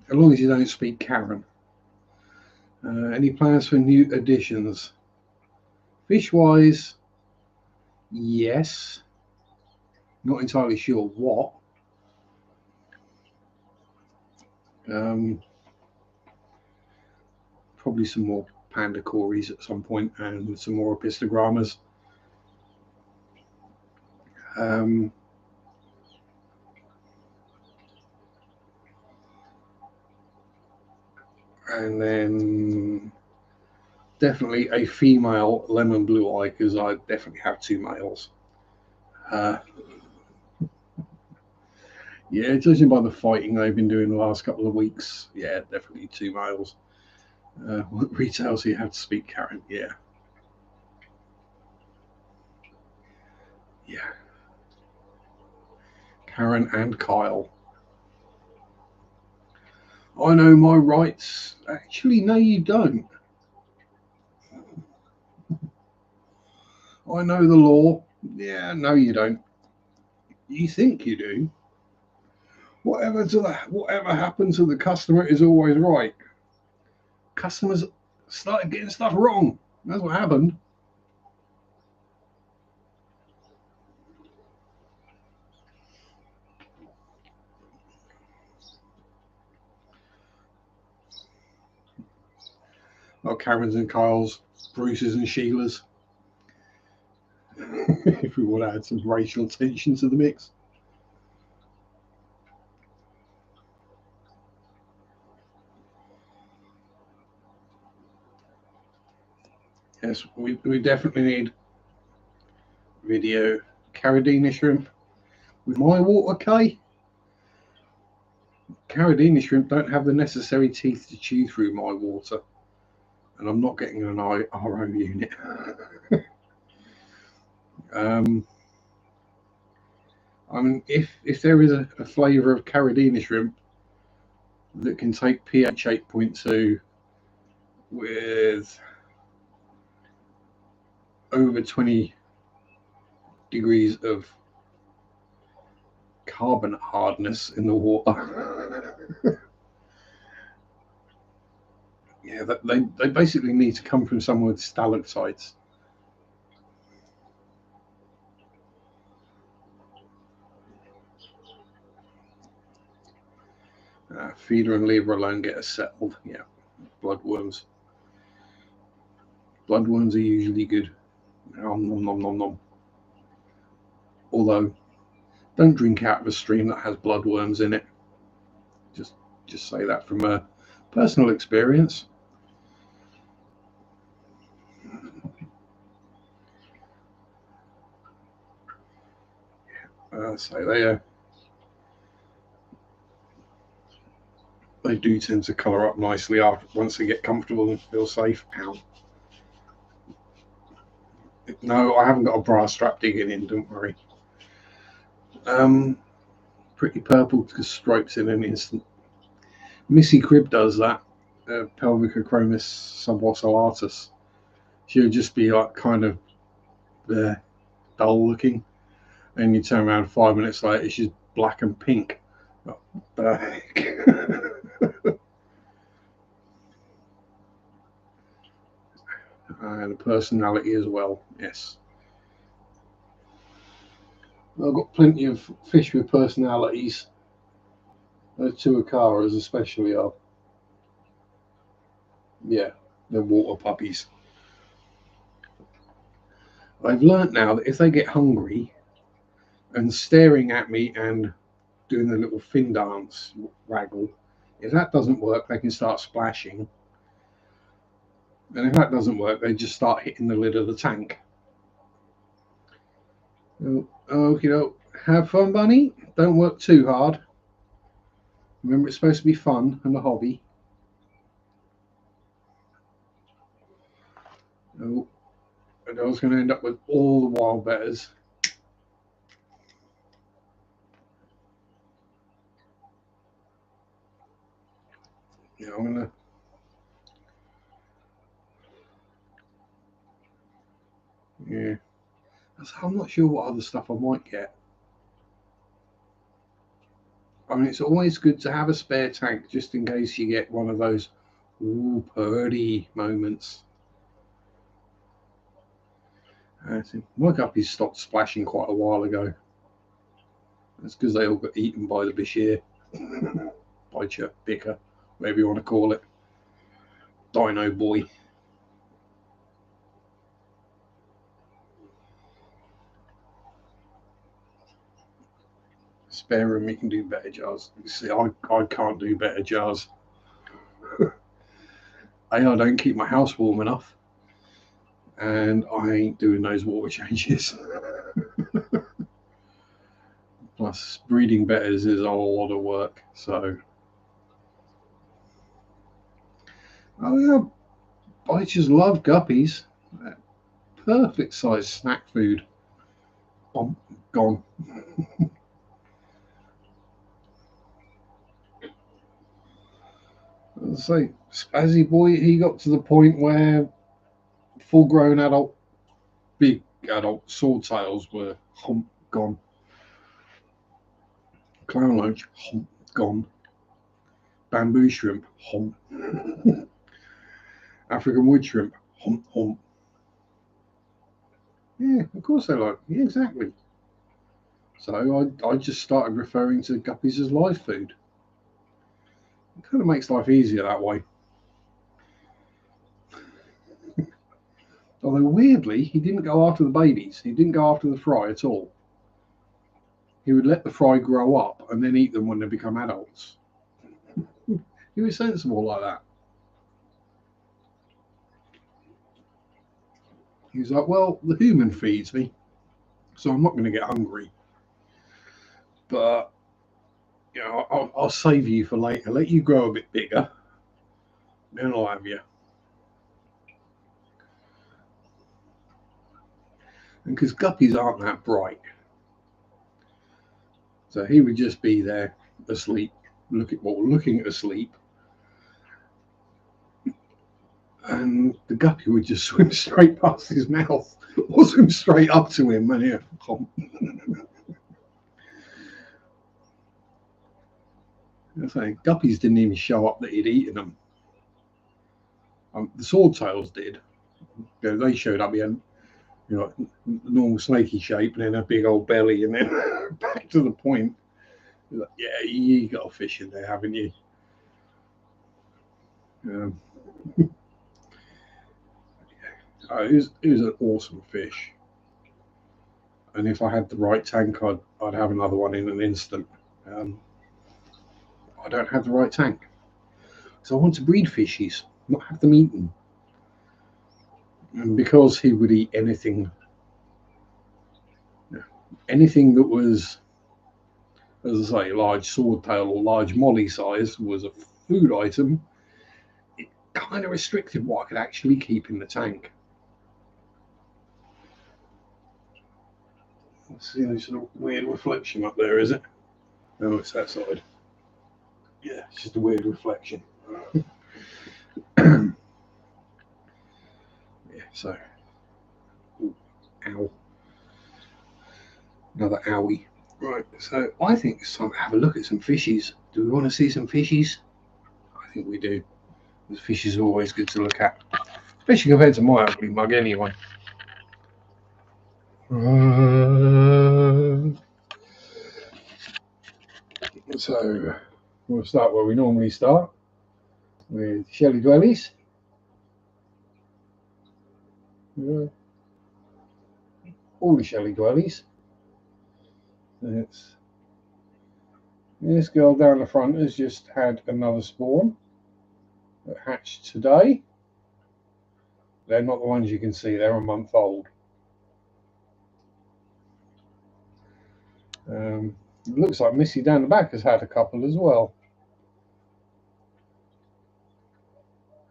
As long as you don't speak Karen. Any plans for new additions? Fish-wise, yes. Not entirely sure what. Probably some more panda cories at some point and some more epistogrammas. And then definitely a female lemon blue eye, because I definitely have 2 males. Yeah, judging by the fighting they've been doing the last couple of weeks, yeah, definitely 2 males. Retail, so you have to speak Karen, yeah. Yeah. Karen and Kyle. I know my rights. Actually, no, you don't. I know the law. Yeah, no, you don't. You think you do. Whatever happened to the customer is always right. Customers started getting stuff wrong. That's what happened. Like Karens and Kyles, Bruces and Sheilas. If we want to add some racial tension to the mix. Yes, we definitely need video. Carradina shrimp with my water, K. Carradina shrimp don't have the necessary teeth to chew through my water, and I'm not getting an RO unit. I mean, if there is a flavour of Carradina shrimp that can take pH 8.2 with over 20 degrees of carbon hardness in the water. Yeah, they basically need to come from somewhere with stalactites. Feeder and lever alone get us settled. Yeah, bloodworms. Bloodworms are usually good. Nom, nom, nom, nom, nom. Although, don't drink out of a stream that has bloodworms in it. Just say that from a personal experience. So they do tend to colour up nicely once they get comfortable and feel safe. Ow. No, I haven't got a bra strap digging in, don't worry. Pretty purple because stripes in an instant. Missy Crib does that. Pelvicochromis subocellatus. She'll just be like kind of dull looking, and you turn around 5 minutes later, she's black and pink. What the heck? And a personality as well, yes. I've got plenty of fish with personalities. Those two Acaras especially are. Yeah, they're water puppies. I've learnt now that if they get hungry and staring at me and doing the little fin dance waggle, if that doesn't work, they can start splashing. And if that doesn't work, they just start hitting the lid of the tank. Okay, have fun, bunny. Don't work too hard. Remember, it's supposed to be fun and a hobby. Oh, and I was going to end up with all the wild betters. Yeah, I'm going to. Yeah. I'm not sure what other stuff I might get. I mean, it's always good to have a spare tank just in case you get one of those ooh, purdy moments. My guppies stopped splashing quite a while ago. That's because they all got eaten by the Bashir. By Chuck Bicker, whatever you want to call it. Dino Boy. Spare room, you can do better jars. See, I can't do better jars. I don't keep my house warm enough, and I ain't doing those water changes. Plus, breeding betters is a lot of work. So, oh yeah, I just love guppies. Perfect size snack food. Gone. So Spazzy Boy, he got to the point where full-grown adult, big adult swordtails were gone. Clown loach, gone. Bamboo shrimp, African wood shrimp, Yeah, of course they like. Yeah, exactly. So I just started referring to guppies as live food. It kind of makes life easier that way. Although weirdly, he didn't go after the babies. He didn't go after the fry at all. He would let the fry grow up and then eat them when they become adults. He was sensible like that. He was like, well, the human feeds me, so I'm not going to get hungry. But, you know, I'll save you for later. Let you grow a bit bigger, then I'll have you. And because guppies aren't that bright, so he would just be there asleep, looking asleep, and the guppy would just swim straight past his mouth or swim straight up to him, and guppies didn't even show up that he'd eaten them. The swordtails did. You know, they showed up. He had, you know, normal snaky shape, and then a big old belly, and then back to the point. Like, yeah, you got a fish in there, haven't you? It was an awesome fish, and if I had the right tank, I'd have another one in an instant. I don't have the right tank, so I want to breed fishies, not have them eaten. And because he would eat anything that was, as I say, large swordtail or large molly size was a food item, it kind of restricted what I could actually keep in the tank. Let's see this sort of weird reflection up there, is it? No, it's that side. Yeah, it's just a weird reflection. Yeah, so. Ooh, ow. Another owie. Right, so I think it's time to have a look at some fishies. Do we want to see some fishies? I think we do. The fishies are always good to look at, especially compared to my ugly mug anyway. So we'll start where we normally start, with shelly dwellies. All the shelly dwellies. This girl down the front has just had another spawn that hatched today. They're not the ones you can see, they're a month old. It looks like Missy down the back has had a couple as well,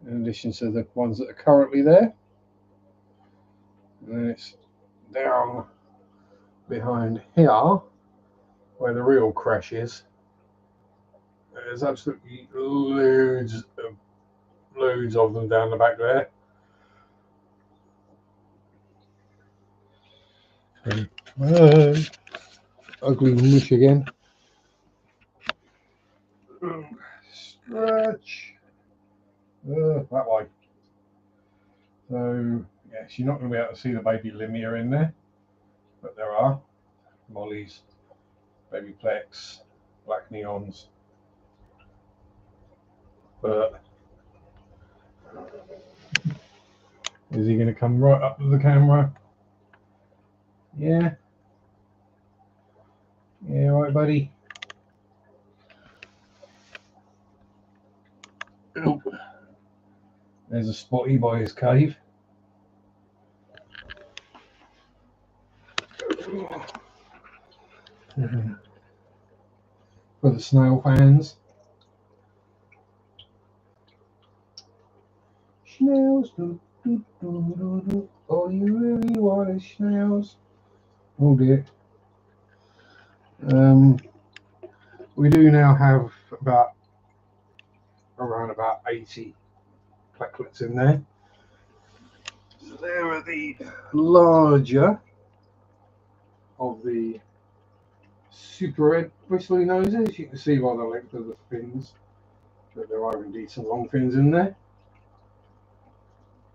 in addition to the ones that are currently there. And then it's down behind here where the real crash is. There's absolutely loads of them down the back there. Ugly mush again. Stretch. That way. So, yes, you're not going to be able to see the baby limia in there, but there are mollies, baby plex, black neons. But is he going to come right up to the camera? Yeah. Yeah, right, buddy. Oh. There's a spotty by his cave. For the snail fans. Snails, all you really want is snails. Oh dear. We do now have around about 80 placklets in there. So there are the larger of the super red bristly noses. You can see by the length of the fins that there are indeed some long fins in there.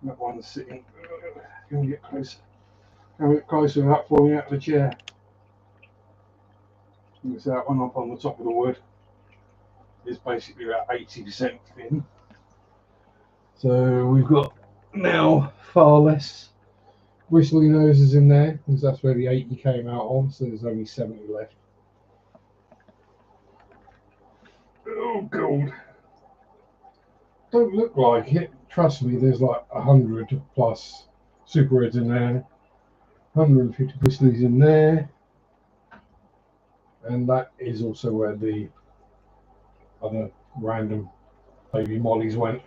That one's sitting. Can we get closer? Can we get closer without falling out of the chair? There's that one up on the top of the wood. It's basically about 80% fin. So we've got now far less bristly noses in there, because that's where the 80 came out on, so there's only 70 left. Oh god. Don't look like it. Trust me, there's like 100 plus super reds in there, 150 bristlies in there, and that is also where the other random baby mollies went.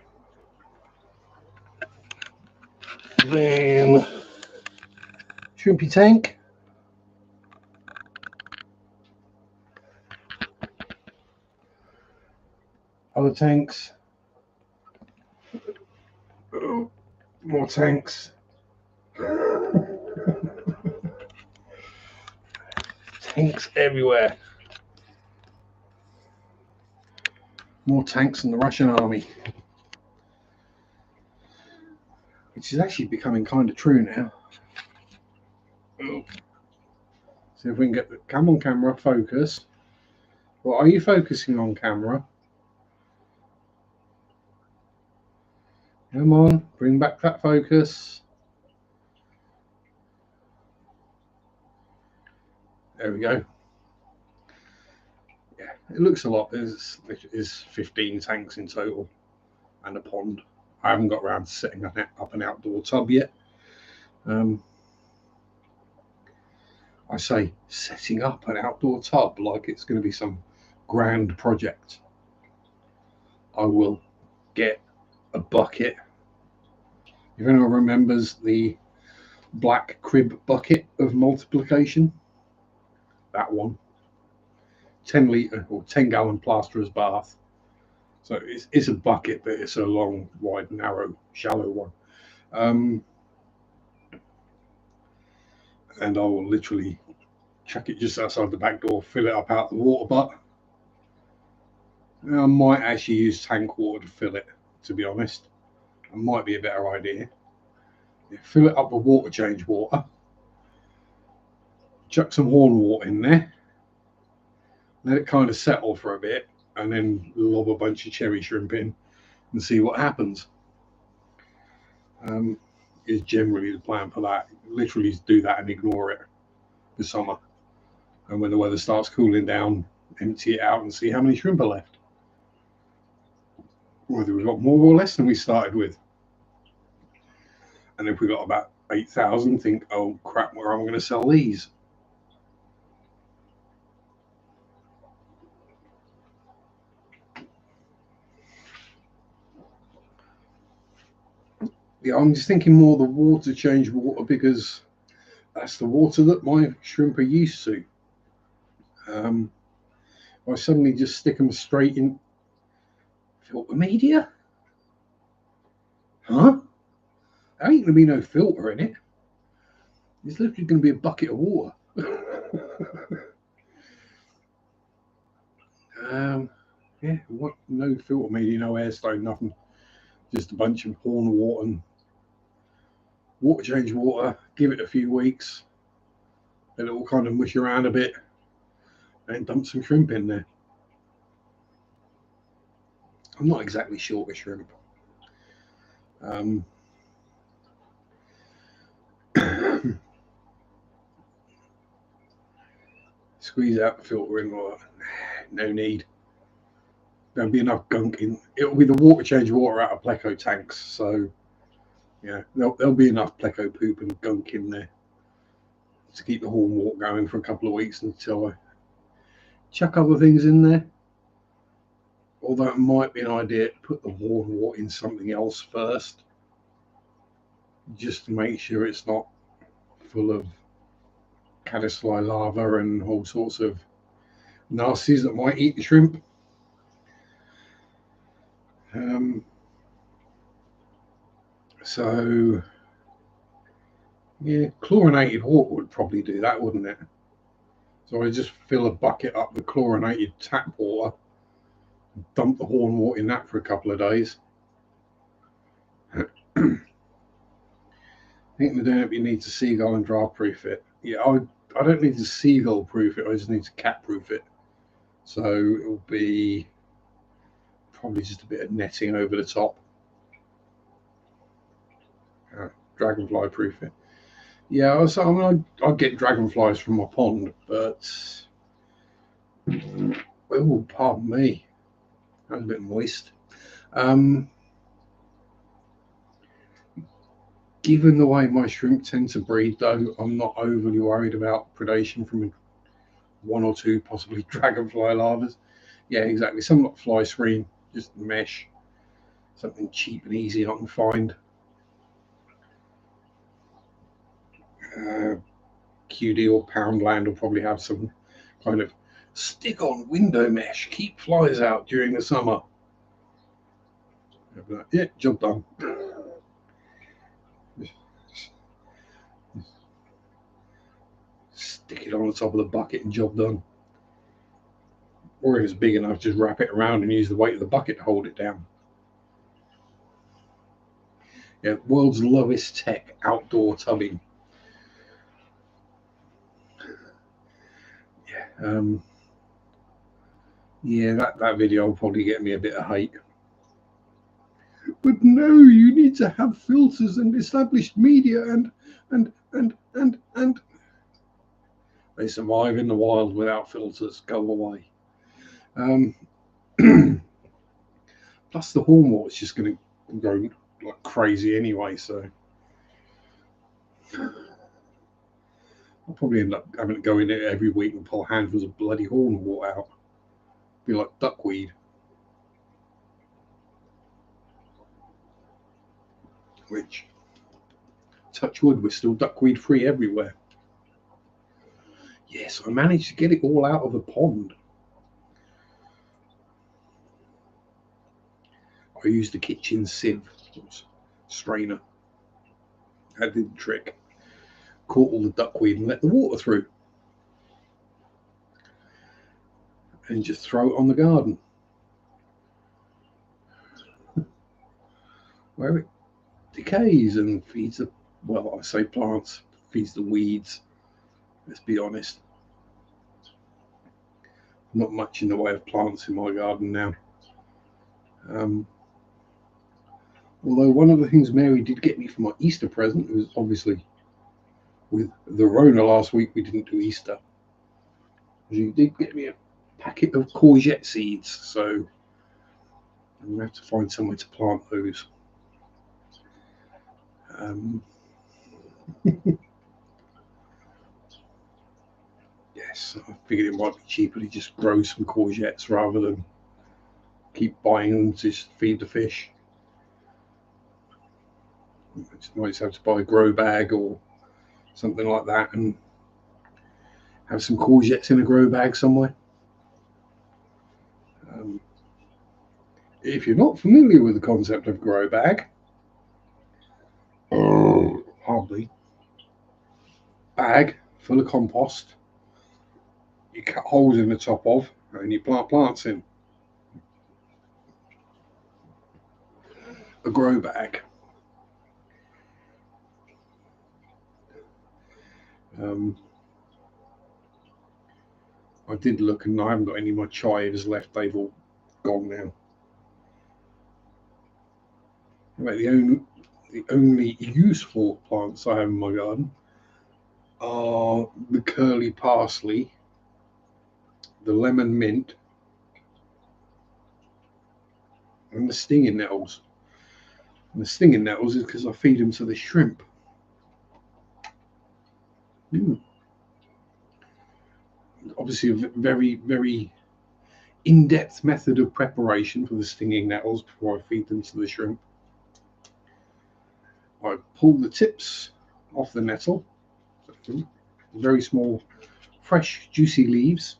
Then shrimpy tank. Other tanks. Oh, more tanks. Tanks everywhere. More tanks than the Russian army. Which is actually becoming kind of true now. Oh. So if we can get the come on camera, focus. What are you focusing on, camera? Come on, bring back that focus. There we go. Yeah, it looks a lot. There's 15 tanks in total and a pond. I haven't got around to setting up an outdoor tub yet. I say setting up an outdoor tub like it's going to be some grand project. I will get a bucket. If anyone remembers the black crib bucket of multiplication, that one, 10 litre or 10 gallon plasterer's bath. So it's a bucket, but it's a long, wide, narrow, shallow one. And I will literally chuck it just outside the back door, fill it up out the water butt. I might actually use tank water to fill it, to be honest. It might be a better idea. Fill it up with water change water. Chuck some horn water in there. Let it kind of settle for a bit, and then lob a bunch of cherry shrimp in and see what happens. Is generally the plan for that. Literally do that and ignore it for summer. And when the weather starts cooling down, empty it out and see how many shrimp are left. Whether we've got more or less than we started with. And if we got about 8,000, think, oh crap, where am I going to sell these? Yeah, I'm just thinking more the water change water, because that's the water that my shrimp are used to. I suddenly just stick them straight in filter media? Huh? There ain't going to be no filter in it. It's literally going to be a bucket of water. Yeah, what? No filter media, no airstone, nothing. Just a bunch of horn water and water change water. Give it a few weeks. Let it all kind of mush around a bit. And dump some shrimp in there. I'm not exactly short of shrimp. Squeeze out the filter in water. No need. There'll be enough gunk in. It'll be the water change water out of pleco tanks. So, yeah, there'll be enough pleco poop and gunk in there to keep the horn water going for a couple of weeks until I chuck other things in there. Although it might be an idea to put the horn water in something else first, just to make sure it's not full of caddisfly larva and all sorts of nasties that might eat the shrimp. So yeah, chlorinated water would probably do that, wouldn't it? So I just fill a bucket up with chlorinated tap water, dump the horn water in that for a couple of days. I think they're doing it, you need to seagull and draft proof it. Yeah, I don't need to seagull proof it, I just need to cat proof it. So it'll be probably just a bit of netting over the top. Dragonfly proof it. Yeah, I'd get dragonflies from my pond, but oh, pardon me, that's a bit moist. Given the way my shrimp tend to breed, though, I'm not overly worried about predation from one or two possibly dragonfly larvas. Yeah, exactly. Some not fly screen, just mesh, something cheap and easy I can find. QD or Poundland will probably have some kind of stick-on window mesh, keep flies out during the summer. Yeah, job done. Stick it on the top of the bucket and job done. Or if it's big enough, just wrap it around and use the weight of the bucket to hold it down. Yeah, world's lowest tech outdoor tubbing. Yeah, that video will probably get me a bit of hate. But no, you need to have filters and established media and they survive in the wild without filters. Go away. Plus the horn water is just going to go like crazy anyway, so I'll probably end up having to go in there every week and pull handfuls of bloody horn water out. Be like duckweed. Which, touch wood, we're still duckweed free everywhere. Yes, I managed to get it all out of the pond. I used the kitchen sieve strainer. That did the trick. Caught all the duckweed and let the water through. And just throw it on the garden. Where it decays and feeds the, well, I say plants, feeds the weeds. Let's be honest. Not much in the way of plants in my garden now. Although one of the things Mary did get me for my Easter present was obviously with the Rona last week, we didn't do Easter. She did get me a packet of courgette seeds, so I'm going to have to find somewhere to plant those. Yes, I figured it might be cheaper to just grow some courgettes rather than keep buying them to just feed the fish. I might have to buy a grow bag or something like that and have some courgettes in a grow bag somewhere. If you're not familiar with the concept of grow bag, hardly, bag full of compost, you cut holes in the top of, and you plant plants in. A grow bag. I did look and I haven't got any of my chives left, they've all gone now. The only useful plants I have in my garden are the curly parsley, the lemon mint, and the stinging nettles. And the stinging nettles is because I feed them to the shrimp. Obviously, a very, very in-depth method of preparation for the stinging nettles before I feed them to the shrimp. I pull the tips off the nettle, very small, fresh, juicy leaves.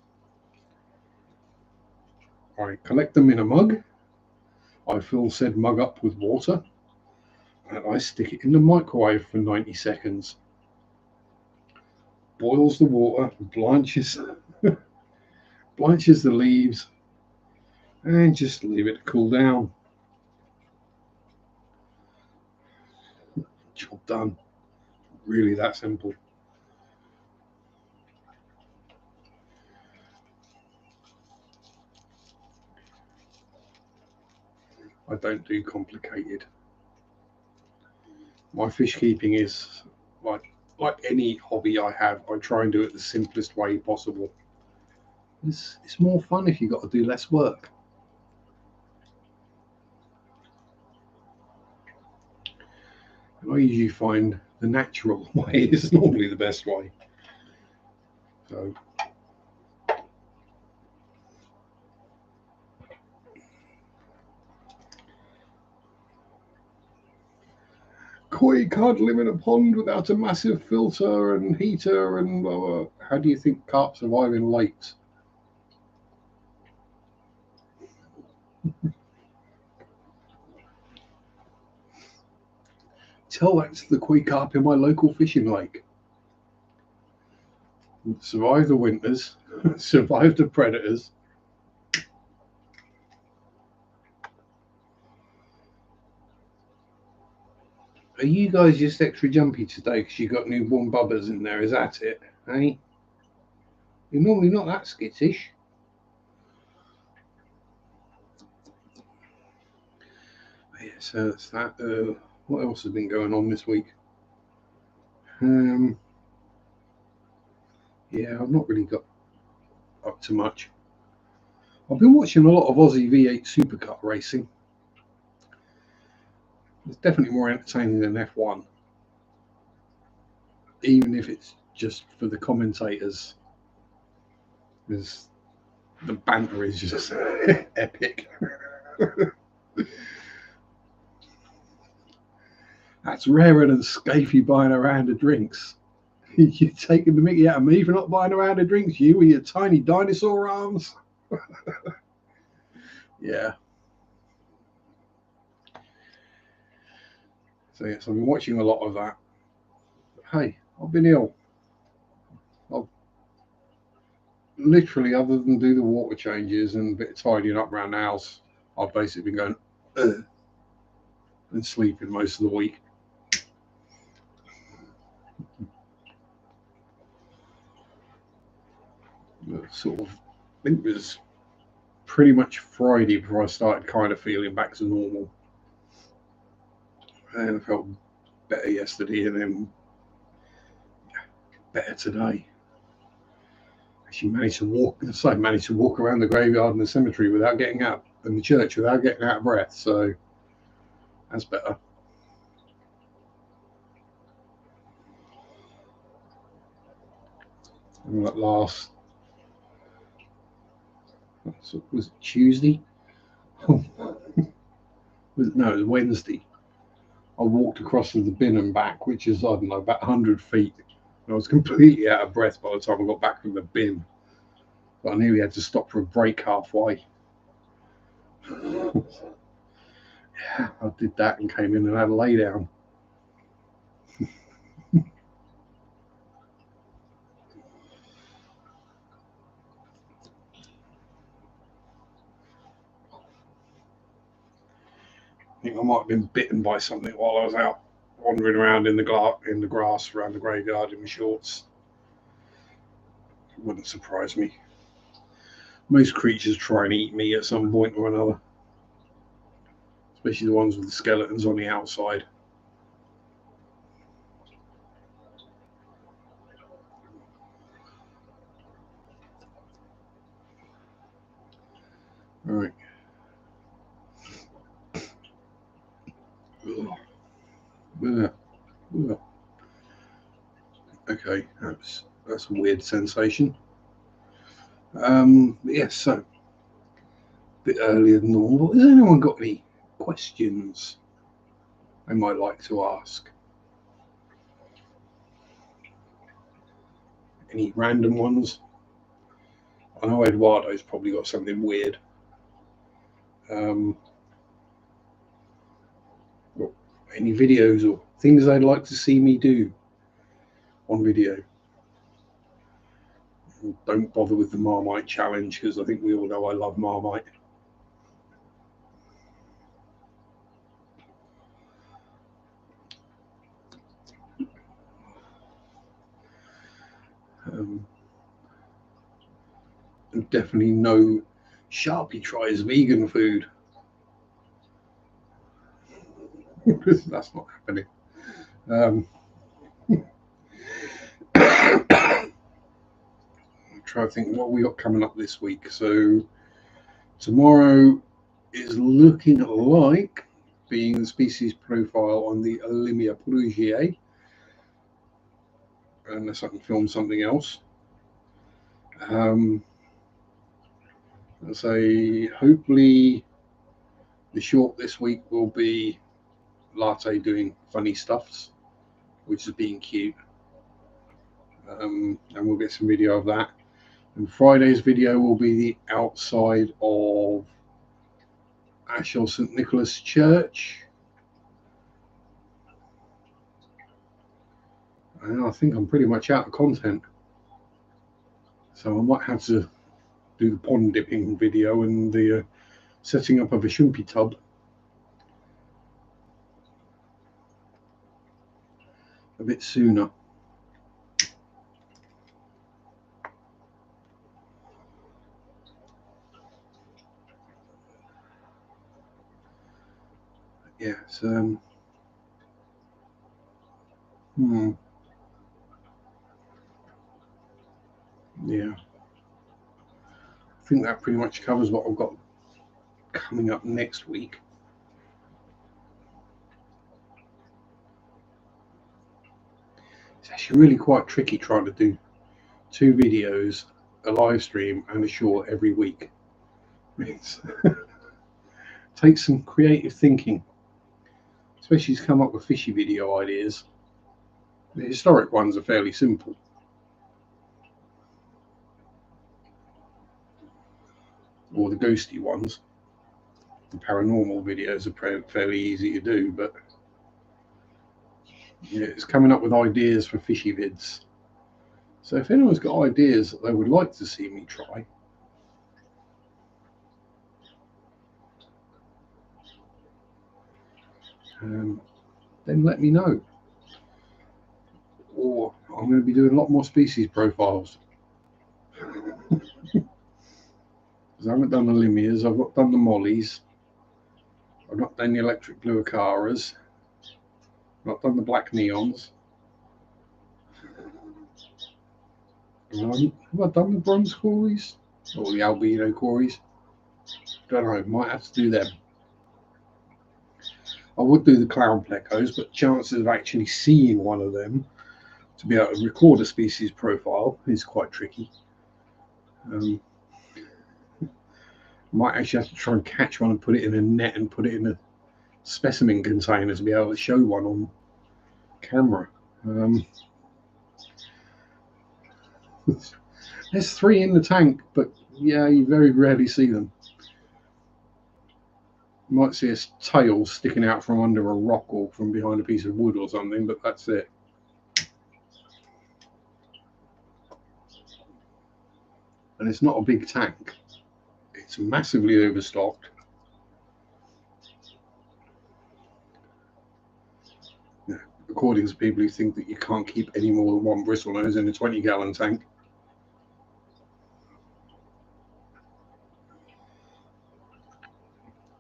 I collect them in a mug. I fill said mug up with water and I stick it in the microwave for 90 seconds. boils the water, blanches blanches the leaves, and just leave it to cool down. Job done. Really that simple. I don't do complicated. My fish keeping is like any hobby I have. I try and do it the simplest way possible. It's more fun if you've got to do less work. And I usually find the natural way is normally the best way. So koi can't live in a pond without a massive filter and heater and blah, blah. How do you think carp survive in lakes? Tell that to the koi carp in my local fishing lake. Survive the winters, survive the predators. Are you guys just extra jumpy today because you got newborn bubbers in there? Is that it? Eh? You're normally not that skittish. Yeah, so that's that. What else has been going on this week? Yeah, I've not really got up to much. I've been watching a lot of Aussie V8 Supercut racing. It's definitely more entertaining than F1, even if it's just for the commentators. Because the banter is just epic. That's rarer than Scafey buying a round of drinks. You're taking the mickey out of me for not buying a round of drinks, you with your tiny dinosaur arms. Yeah. So yes, I've been watching a lot of that. Hey, I've been ill. I've literally, other than do the water changes and a bit of tidying up around the house, I've basically been going and sleeping most of the week. Sort of, I think it was pretty much Friday before I started kind of feeling back to normal. And I felt better yesterday and then better today. Actually managed to walk around the graveyard and the cemetery without getting out, and the church without getting out of breath. So that's better. And at last, was it Tuesday? It was Wednesday. I walked across to the bin and back, which is, I don't know, about 100 feet. And I was completely out of breath by the time I got back from the bin. But I nearly had to stop for a break halfway. Yeah, I did that and came in and had a lay down. I think I might have been bitten by something while I was out wandering around in the grass around the graveyard in my shorts. It wouldn't surprise me. Most creatures try and eat me at some point or another, especially the ones with the skeletons on the outside. All right. Okay, that's a weird sensation. Yes, so a bit earlier than normal. Has anyone got any questions they might like to ask? Any random ones? I know Eduardo's probably got something weird. Well, any videos or things they'd like to see me do on video? Don't bother with the Marmite challenge, because I think we all know I love Marmite. Definitely no Sharpe tries vegan food. That's not happening. I'm trying to think what we got coming up this week. So tomorrow is looking like being the species profile on the Olimia perugiae, unless I can film something else. I'll say hopefully the short this week will be Latte doing funny stuffs, which is being cute, and we'll get some video of that. And Friday's video will be the outside of Ashel St Nicholas Church. And I think I'm pretty much out of content, so I might have to do the pond dipping video and the setting up of a shumpi tub. A bit sooner. Yeah, so yeah, I think that pretty much covers what I've got coming up next week. It's actually really quite tricky trying to do 2 videos, a live stream and a short every week. It takes some creative thinking, especially to come up with fishy video ideas. The historic ones are fairly simple. Or the ghosty ones. The paranormal videos are fairly easy to do, but yeah, it's coming up with ideas for fishy vids. So if anyone's got ideas that they would like to see me try, then let me know. Or I'm going to be doing a lot more species profiles. Because I haven't done the Limias, I've not done the Mollies, I've not done the electric blue Acaras, I've not done the black neons. Have I done the bronze cories? Or the albino cories? Don't know, might have to do them. I would do the clown plecos, but chances of actually seeing one of them to be able to record a species profile is quite tricky. Might actually have to try and catch one and put it in a net and put it in a specimen container to be able to show one on camera. There's 3 in the tank, but yeah, you very rarely see them. You might see a tail sticking out from under a rock or from behind a piece of wood or something, but that's it. And it's not a big tank. It's massively overstocked. According to people who think that you can't keep any more than 1 bristlenose in a 20-gallon tank.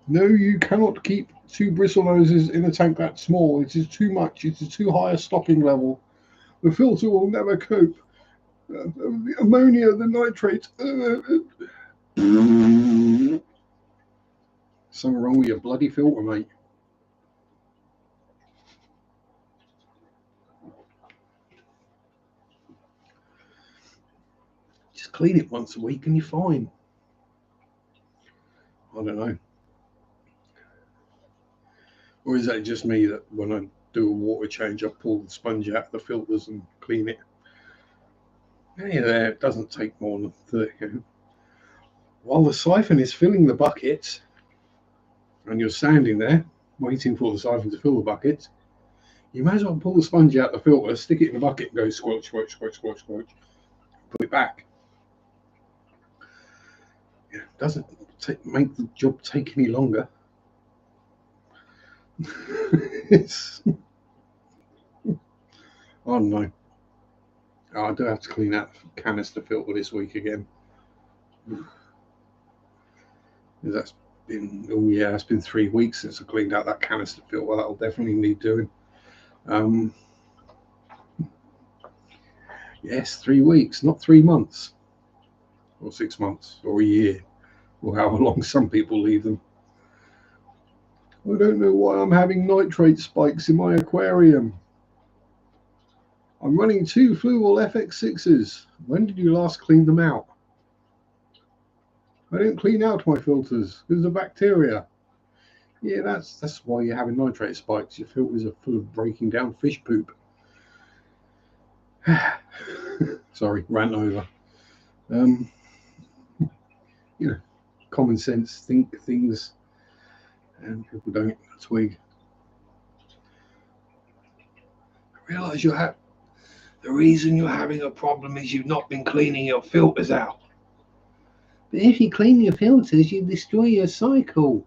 No, you cannot keep 2 bristlenoses in a tank that small. It is too much. It is too high a stocking level. The filter will never cope. The ammonia, the nitrate. Something wrong with your bloody filter, mate. Just clean it once a week and you're fine. I don't know. Or is that just me that when I do a water change, I pull the sponge out of the filters and clean it? Hey there, it doesn't take more than 30. While the siphon is filling the bucket, and you're standing there waiting for the siphon to fill the bucket, you may as well pull the sponge out the filter, stick it in the bucket, and go squelch, squelch, squelch, squelch, squelch, put it back. Yeah, doesn't make the job take any longer. It's, I don't know. I do have to clean out the canister filter this week again. That's it's been 3 weeks since I cleaned out that canister filter. That'll definitely need doing. Um, yes, 3 weeks, not 3 months, or 6 months, or a year, or however long some people leave them. I don't know why I'm having nitrate spikes in my aquarium. I'm running 2 Fluval FX6s. When did you last clean them out? I don't clean out my filters because of bacteria. Yeah, that's why you're having nitrate spikes. Your filters are full of breaking down fish poop. Sorry, rant over. You know, common sense, think things, and people don't twig. I realise the reason you're having a problem is you've not been cleaning your filters out. But if you clean your filters, you destroy your cycle.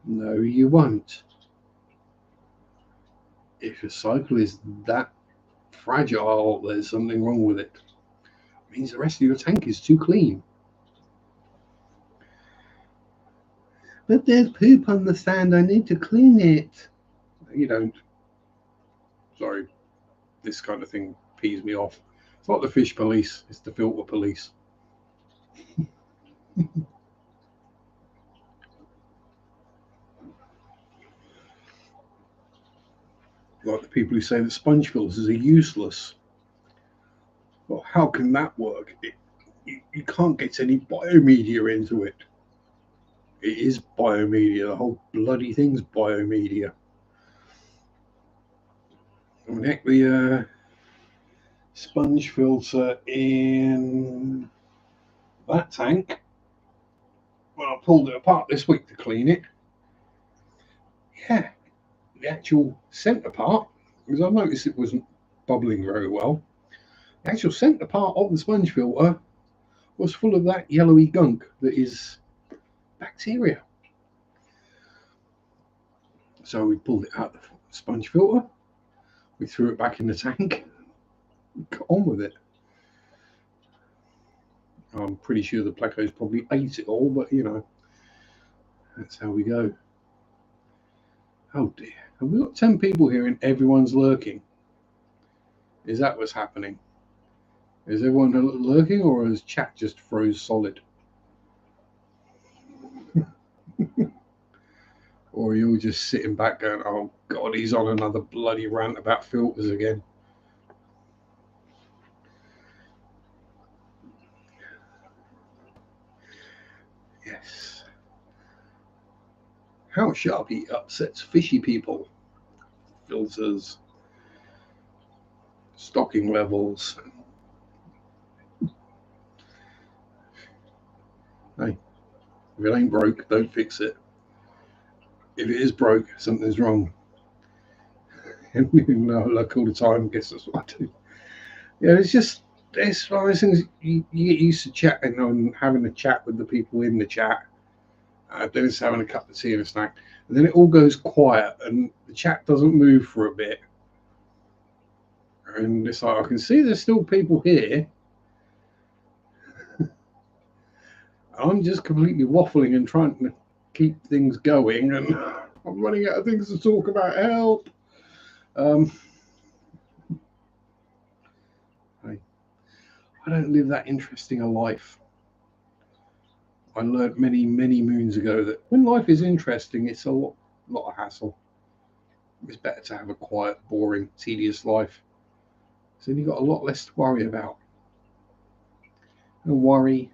No, you won't. If your cycle is that fragile, there's something wrong with it. It means the rest of your tank is too clean. But there's poop on the sand, I need to clean it. You don't. Sorry, this kind of thing pees me off. It's not the fish police, it's the filter police. Like the people who say that sponge filters are useless. Well, how can that work? You can't get any biomedia into it. It is biomedia. The whole bloody thing's biomedia. I mean, heck, the sponge filter in that tank, when I pulled it apart this week to clean it, yeah, the actual centre part, because I noticed it wasn't bubbling very well, the actual centre part of the sponge filter was full of that yellowy gunk that is bacteria. So we pulled it out of the sponge filter, we threw it back in the tank, got on with it. I'm pretty sure the plecos probably ate it all, but you know, that's how we go. Oh dear. Have we got 10 people here and everyone's lurking? Is that what's happening? Is everyone lurking or is chat just froze solid? Or are you all just sitting back going, oh God, he's on another bloody rant about filters again? Yes. How Sharpe upsets fishy people. Filters. Stocking levels. Hey, if it ain't broke, don't fix it. If it is broke, something's wrong. And no luck all the time. Guess that's what I do. Yeah, it's one of those things you get used to chatting and having a chat with the people in the chat. Then it's having a cup of tea and a snack, and then it all goes quiet and the chat doesn't move for a bit. And it's like I can see there's still people here. I'm just completely waffling and trying to keep things going, and I'm running out of things to talk about. Help! I don't live that interesting a life. I learned many, many moons ago that when life is interesting, it's a lot of hassle. It's better to have a quiet, boring, tedious life. So you've got a lot less to worry about. And worry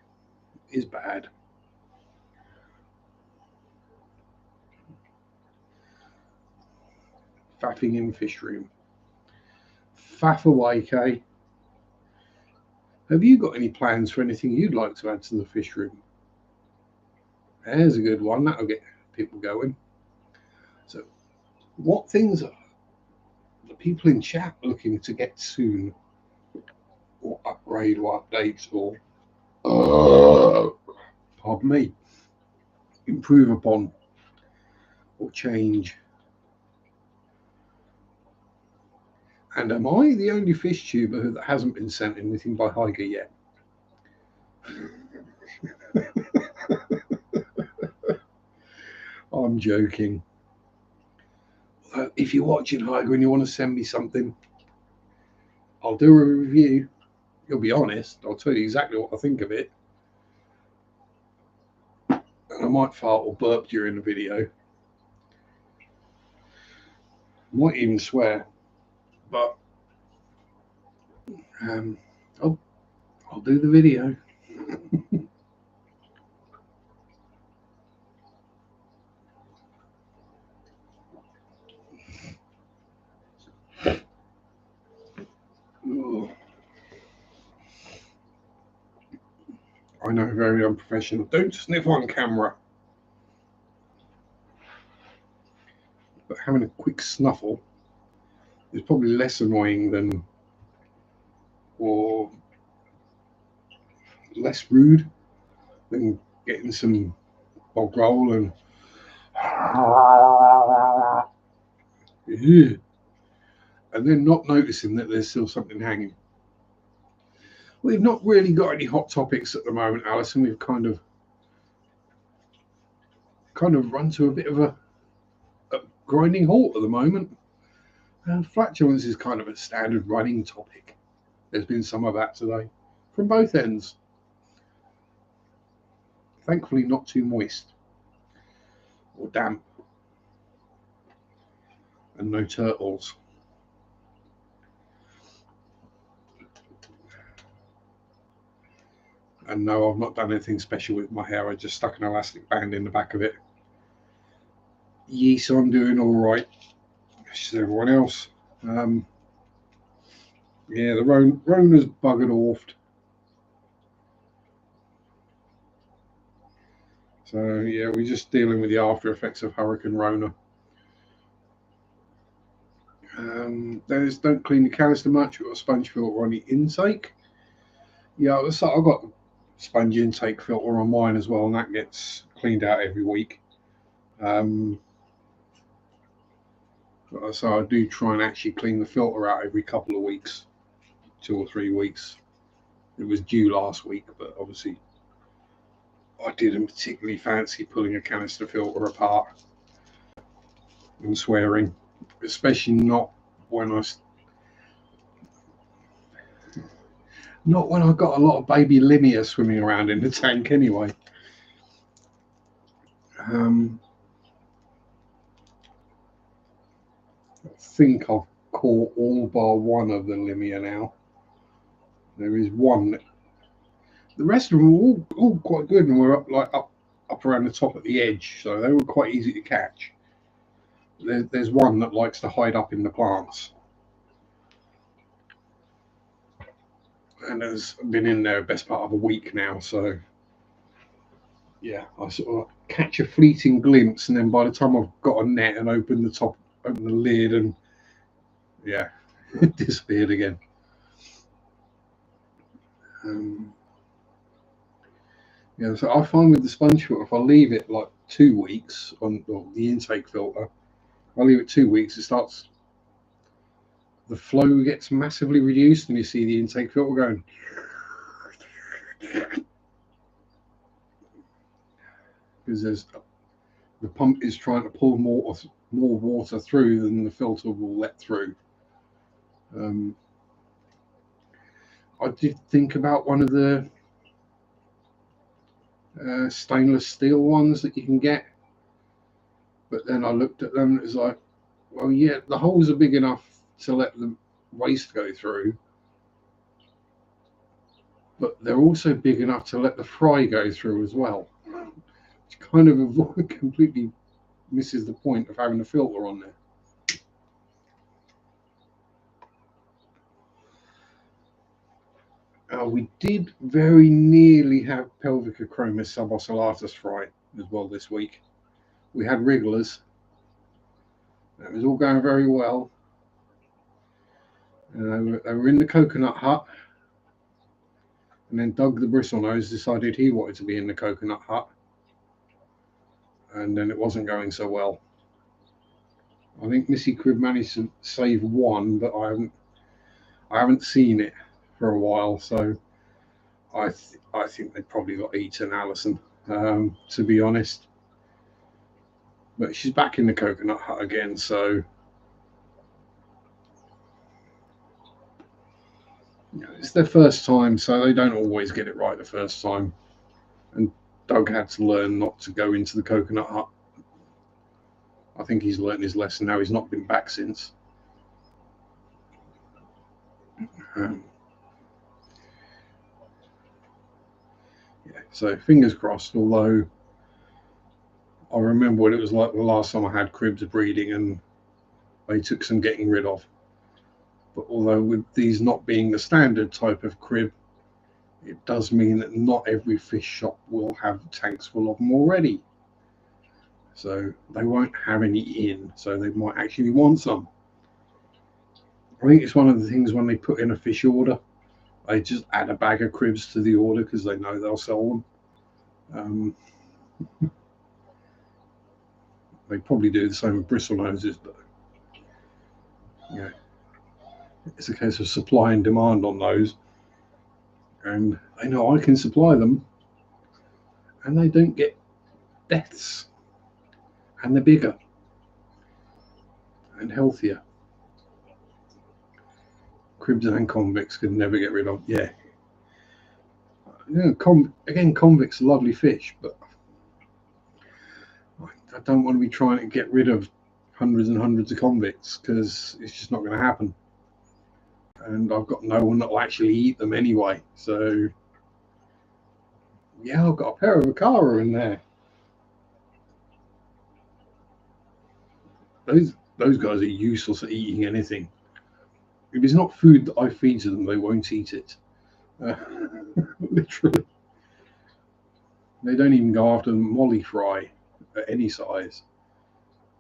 is bad. Faffing in fish room. Faff away, Kay. Have you got any plans for anything you'd like to add to the fish room? There's a good one. That'll get people going. So, what things are the people in chat looking to get soon, or upgrade, or update, or pardon me, improve upon or change. And am I the only fish tuber that hasn't been sent anything by Higer yet? I'm joking. If you're watching Higer and you want to send me something, I'll do a review. You'll be honest. I'll tell you exactly what I think of it. And I might fart or burp during the video. Might even swear. But I'll do the video. I know, very unprofessional. Don't sniff on camera. But having a quick snuffle is probably less annoying than, or less rude than getting some bog roll and then not noticing that there's still something hanging. We've not really got any hot topics at the moment, Alison. We've kind of run to a bit of a grinding halt at the moment. Flatulence is kind of a standard running topic. There's been some of that today from both ends. Thankfully not too moist or damp, and no turtles. And no, I've not done anything special with my hair. I just stuck an elastic band in the back of it. Yes, I'm doing all right. Just everyone else. Yeah, the Rona's buggered off. So yeah, we're just dealing with the after effects of Hurricane Rona. Don't clean the canister much. We've got a sponge filter on the intake. Yeah, I've got a sponge intake filter on mine as well, and that gets cleaned out every week. So I do try and actually clean the filter out every couple of weeks, 2 or 3 weeks. It was due last week, but obviously I didn't particularly fancy pulling a canister filter apart and swearing, especially not when I got a lot of baby limia swimming around in the tank anyway. I think I've caught all bar one of the limia now. There is one. The rest of them were all quite good, and were up around the top at the edge, so they were quite easy to catch. There's one that likes to hide up in the plants, and has been in there the best part of a week now. So yeah, I sort of catch a fleeting glimpse, and then by the time I've got a net and open the lid, and yeah, it disappeared again. Yeah, so I find with the sponge filter, if I leave it like 2 weeks on the intake filter, if I leave it 2 weeks, the flow gets massively reduced, and you see the intake filter going. Because the pump is trying to pull more water through than the filter will let through. I did think about one of the stainless steel ones that you can get, but then I looked at them and it was like, well, yeah, the holes are big enough to let the waste go through, but they're also big enough to let the fry go through as well, which kind of completely misses the point of having a filter on there. We did very nearly have Pelvicochromis subocellatus fry as well this week. We had wrigglers. That was all going very well. They were in the coconut hut. And then Doug the bristlenose decided he wanted to be in the coconut hut, and then it wasn't going so well. I think Missy Crib managed to save one, but I haven't seen it for a while, so I think they probably got eaten, Alison, to be honest. But she's back in the coconut hut again, so it's their first time, so they don't always get it right the first time. And Doug had to learn not to go into the coconut hut. I think he's learned his lesson now. He's not been back since. Yeah, so fingers crossed, although I remember what it was like the last time I had cribs breeding and they took some getting rid of. But although with these not being the standard type of crib, it does mean that not every fish shop will have tanks full of them already. So they won't have any in, so they might actually want some. I think it's one of the things when they put in a fish order, they just add a bag of cribs to the order because they know they'll sell them. They probably do the same with bristlenoses, but yeah, it's a case of supply and demand on those. And they know I can supply them, and they don't get deaths, and they're bigger and healthier. Cribs and convicts could never get rid of. Yeah. Again, convicts are lovely fish, but I don't want to be trying to get rid of hundreds and hundreds of convicts because it's just not going to happen. And I've got no one that will actually eat them anyway. So, yeah, I've got a pair of Acara in there. Those guys are useless at eating anything. If it's not food that I feed to them, they won't eat it. Literally. They don't even go after the molly fry at any size.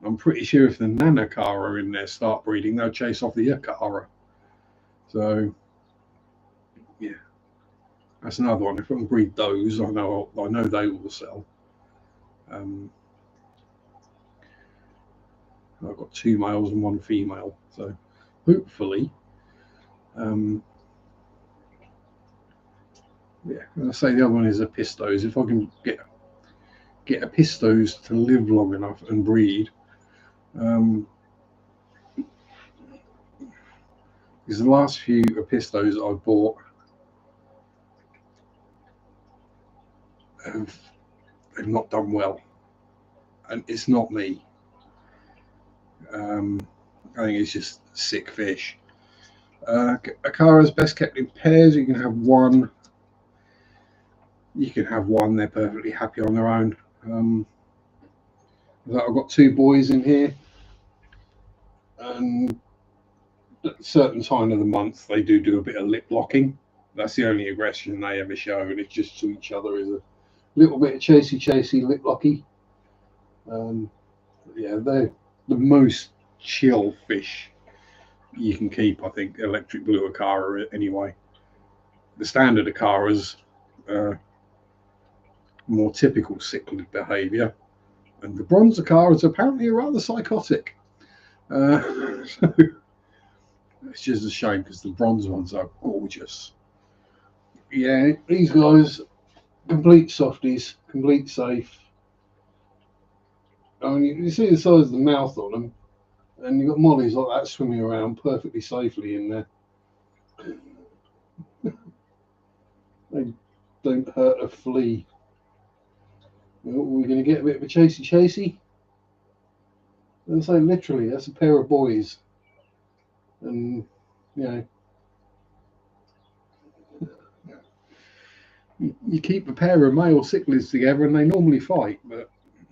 I'm pretty sure if the Nanacara in there start breeding, they'll chase off the Acara. So, yeah, that's another one. If I can breed those, I know they will sell. I've got 2 males and 1 female, so hopefully, yeah. As I say, the other one is a pistos. If I can get a pistos to live long enough and breed, because the last few pistos I've bought have not done well, and it's not me. I think it's just sick fish. Acara's best kept in pairs. You can have one. They're perfectly happy on their own. I've got 2 boys in here, and at a certain time of the month they do a bit of lip locking. That's the only aggression they ever show, and it's just to each other is a little bit of chasey lip locky. Yeah, they're the most chill fish you can keep, I think, electric blue Acara anyway. The standard Acaras more typical cichlid behaviour, and the bronze Acaras apparently are rather psychotic. So it's just a shame because the bronze ones are gorgeous. Yeah, these guys, complete softies, complete safe. I mean, you see the size of the mouth on them, and you've got mollies like that swimming around perfectly safely in there. They don't hurt a flea. We're going to get a bit of a chasey. And so literally, that's a pair of boys. And, you keep a pair of male cichlids together and they normally fight, but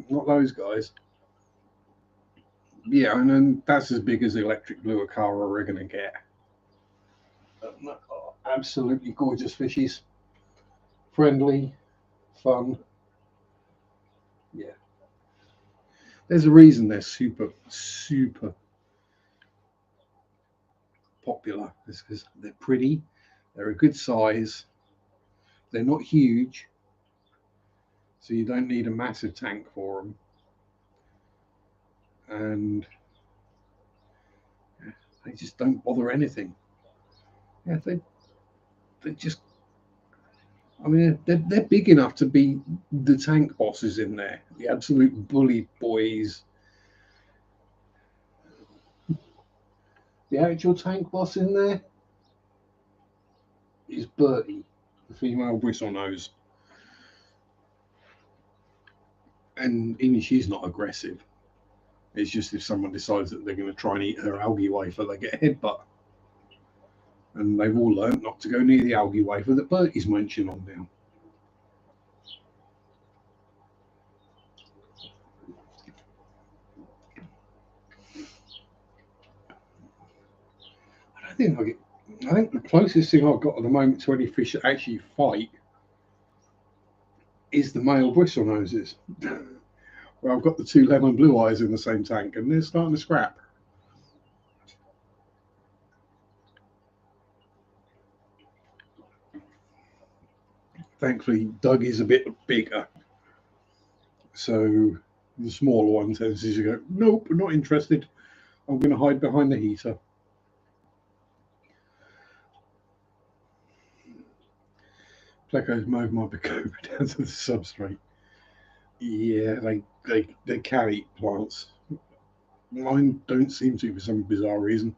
not those guys. Yeah, and then that's as big as the electric blue Acara we're going to get. Absolutely gorgeous fishies. Friendly, fun. Yeah. There's a reason they're super popular. It's because they're pretty, they're a good size, They're not huge, so you don't need a massive tank for them. And they just don't bother anything. Yeah, they just, I mean, they're big enough to be the tank bosses in there, the absolute bully boys. The actual tank boss in there is Bertie, the female bristlenose. And even she's not aggressive. It's just if someone decides that they're going to try and eat her algae wafer, they get a headbutt. And they've all learnt not to go near the algae wafer that Bertie's munching on now. I think the closest thing I've got at the moment to any fish that actually fight is the male bristlenoses. Where I've got the two lemon blue eyes in the same tank and they're starting to scrap. Thankfully, Doug is a bit bigger. So the smaller one tends to go, nope, not interested. I'm going to hide behind the heater. Plecos mowed my Begone down to the substrate. Yeah, they can eat plants. Mine don't seem to for some bizarre reason.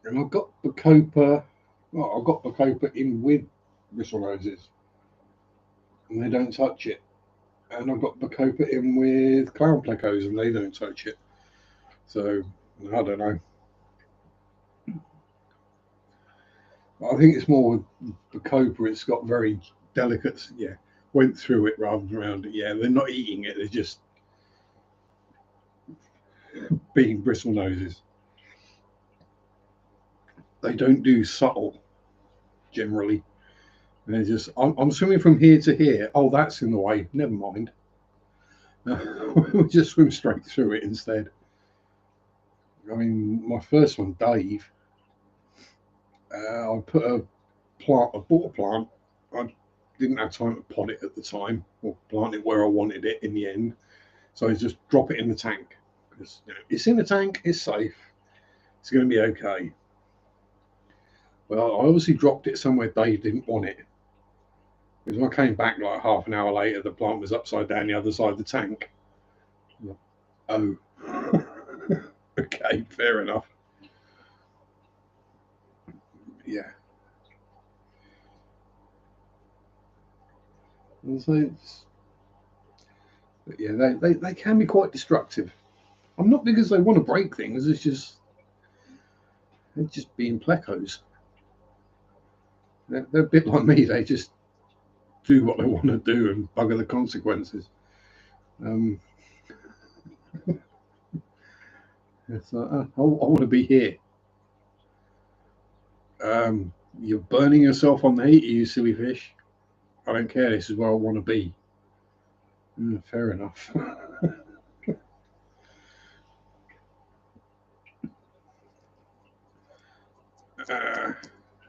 And I've got Bacopa. Well, I've got Bacopa in with bristlenoses, and they don't touch it. And I've got Bacopa in with clown plecos, and they don't touch it. So I don't know. I think it's more with Bacopa. It's got very delicate. Yeah, went through it rather than around it. Yeah, they're not eating it. They're just being bristlenoses. They don't do subtle generally. They're just, I'm swimming from here to here. Oh, that's in the way. Never mind. We'll just swim straight through it instead. I mean, my first one, Dave, I put a plant, I bought a plant. I didn't have time to pot it at the time or plant it where I wanted it in the end. So I just drop it in the tank. Because it's in the tank, it's safe, it's going to be okay. Well, I obviously dropped it somewhere Dave didn't want it. Because when I came back like half an hour later, the plant was upside down the other side of the tank. Oh, okay, fair enough. Yeah. And so but yeah, they can be quite destructive. I'm not because they want to break things, it's just they're just being plecos. They're a bit like me, they just do what they want to do and bugger the consequences. It's like, I want to be here. You're burning yourself on the heat, you silly fish. I don't care, this is where I want to be. Fair enough.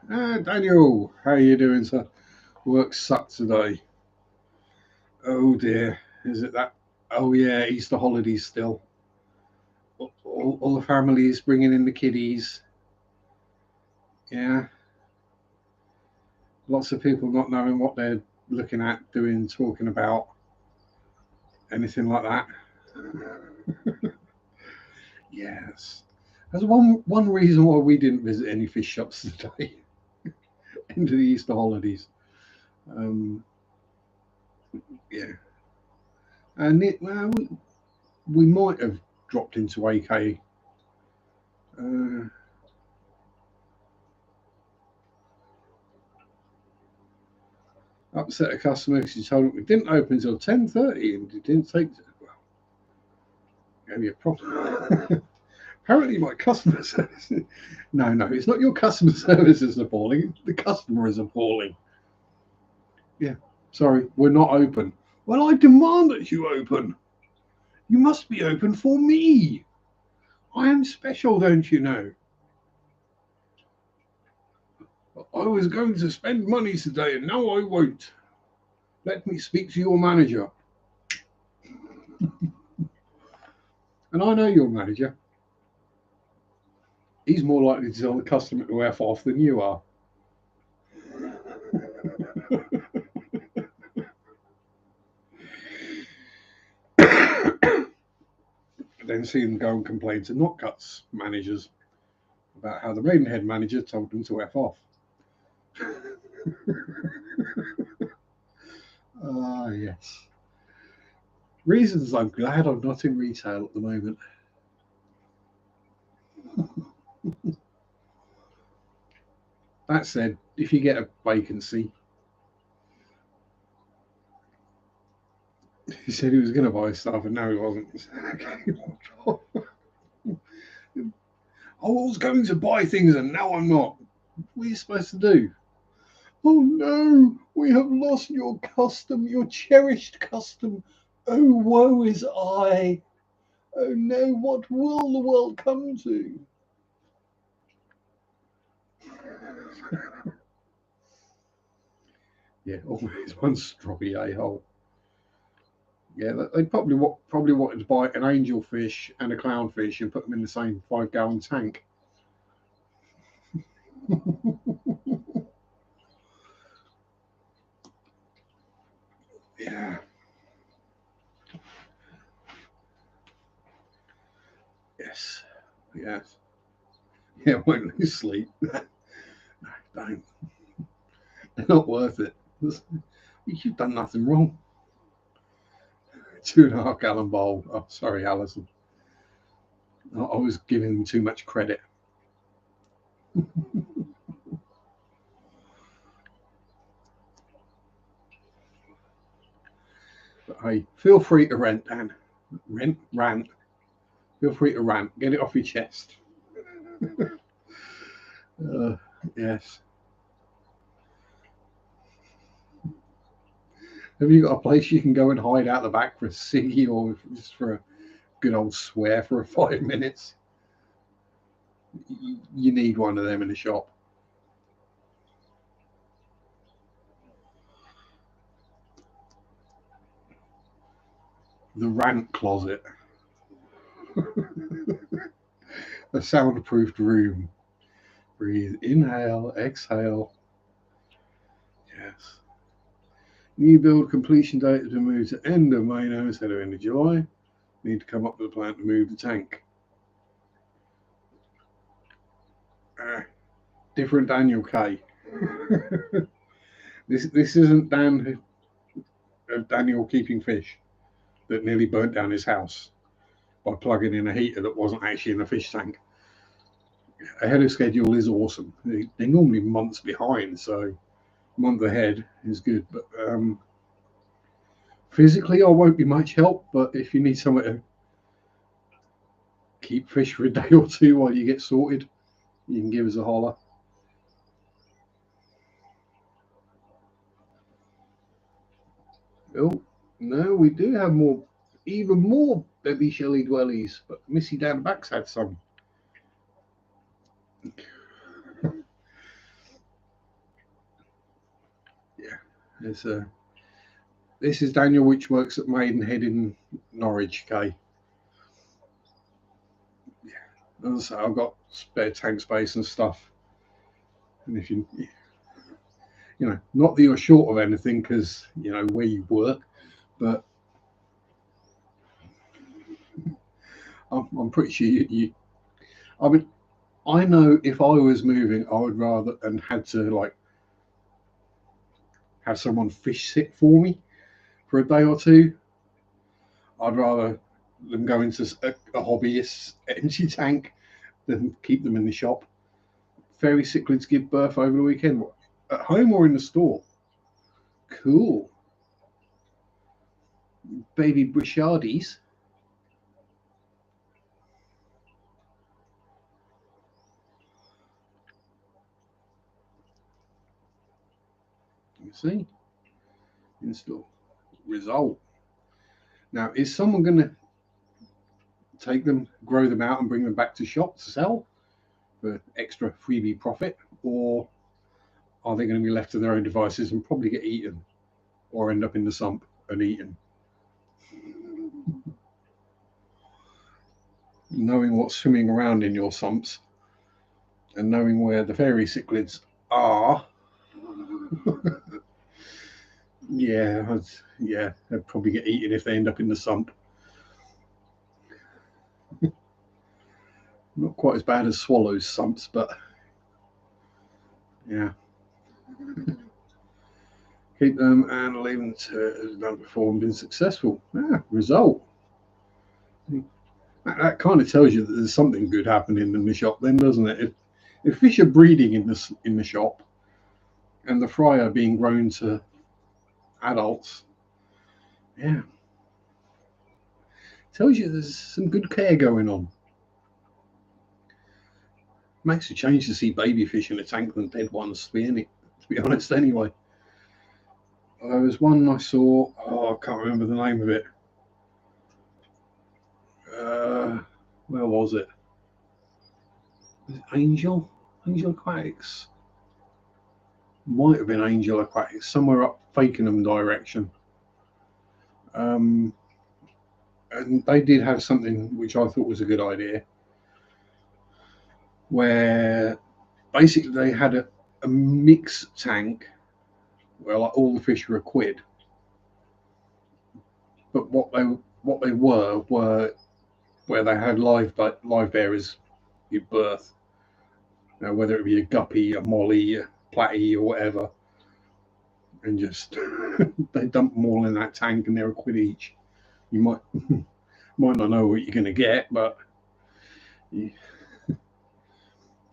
Daniel, how are you doing, sir? Work sucked today. Oh dear, is it that? Oh yeah, Easter holidays still. All the families bringing in the kiddies. Yeah. Lots of people not knowing what they're looking at, doing, talking about, anything like that. Yes. That's one reason why we didn't visit any fish shops today into the Easter holidays. Yeah. And we might have dropped into AK. Upset a customer because he told him we didn't open until 10:30 and it didn't take. Well, gave me a problem. Apparently, my customer service. No, it's not your customer service is appalling. The customer is appalling. Yeah, sorry, we're not open. Well, I demand that you open. You must be open for me. I am special, don't you know? I was going to spend money today and now I won't. Let me speak to your manager. And I know your manager. He's more likely to tell the customer to F off than you are. Then see them go and complain to Not Cuts managers about how the Maidenhead manager told them to F off. Ah, yes. Reasons I'm glad I'm not in retail at the moment. That said, if you get a vacancy, he said he was going to buy stuff and now he wasn't. I was going to buy things and now I'm not. What are you supposed to do? Oh no, we have lost your custom, your cherished custom. Oh, woe is I. Oh no, what will the world come to? Yeah, always one stroppy a-hole. Yeah, they probably wanted to buy an angelfish and a clownfish and put them in the same 5-gallon tank. Yeah. Yes. Yes. Yeah, won't lose sleep. No, don't. They're not worth it. You've done nothing wrong. 2.5 gallon bowl. Oh, sorry, Alison. I was giving them too much credit. But hey, feel free to rant, Dan. Rant. Feel free to rant. Get it off your chest. Yes. Have you got a place you can go and hide out the back for a ciggy or just for a good old swear for 5 minutes? You need one of them in the shop. The rant closet. A soundproofed room. Breathe, inhale, exhale. Yes. New build completion date has been moved to end of May now instead of end of July. Need to come up with a plan to move the tank. Different Daniel K. This isn't Daniel keeping fish that nearly burnt down his house by plugging in a heater that wasn't actually in a fish tank. Ahead of schedule is awesome. They're normally months behind, so month ahead is good. But physically, I won't be much help. But if you need somewhere to keep fish for a day or two while you get sorted, you can give us a holler. Oh, no, we do have more, even more baby shelly dwellies, but Missy down the back's had some. Yeah, there's this is Daniel, which works at Maidenhead in Norwich, okay? Yeah, as I say, I've got spare tank space and stuff. And if you know, not that you're short of anything because, you know, where you work, but I'm pretty sure I mean, I know if I was moving, I would rather and had to like have someone fish sit for me for a day or two. I'd rather them go into a hobbyist's energy tank than keep them in the shop. Fairy cichlids give birth over the weekend. At home or in the store? Cool. Baby Brishardis. You see? Install. Result. Now, is someone going to take them, grow them out, and bring them back to shop to sell for extra freebie profit? Or are they going to be left to their own devices and probably get eaten or end up in the sump and eaten? Knowing what's swimming around in your sumps and knowing where the fairy cichlids are, yeah, they'd probably get eaten if they end up in the sump. Not quite as bad as swallows' sumps, but yeah. Keep them and leave them to as done before and been successful. Result. That kind of tells you that there's something good happening in the shop, then, doesn't it? If fish are breeding in the shop, and the fry are being grown to adults, yeah, tells you there's some good care going on. Makes a change to see baby fish in a tank than dead ones, to be honest, anyway. There was one I saw. Oh, I can't remember the name of it. Where was it? Was it Angel Aquatics? Might have been Angel Aquatics, somewhere up Fakenham direction. And they did have something which I thought was a good idea, where basically they had a mix tank where like all the fish were a quid, but what they were where they had live bearers give birth, whether it be a guppy, a molly, a platy, or whatever, and just they dump them all in that tank and they're a quid each. You might not know what you're going to get, but you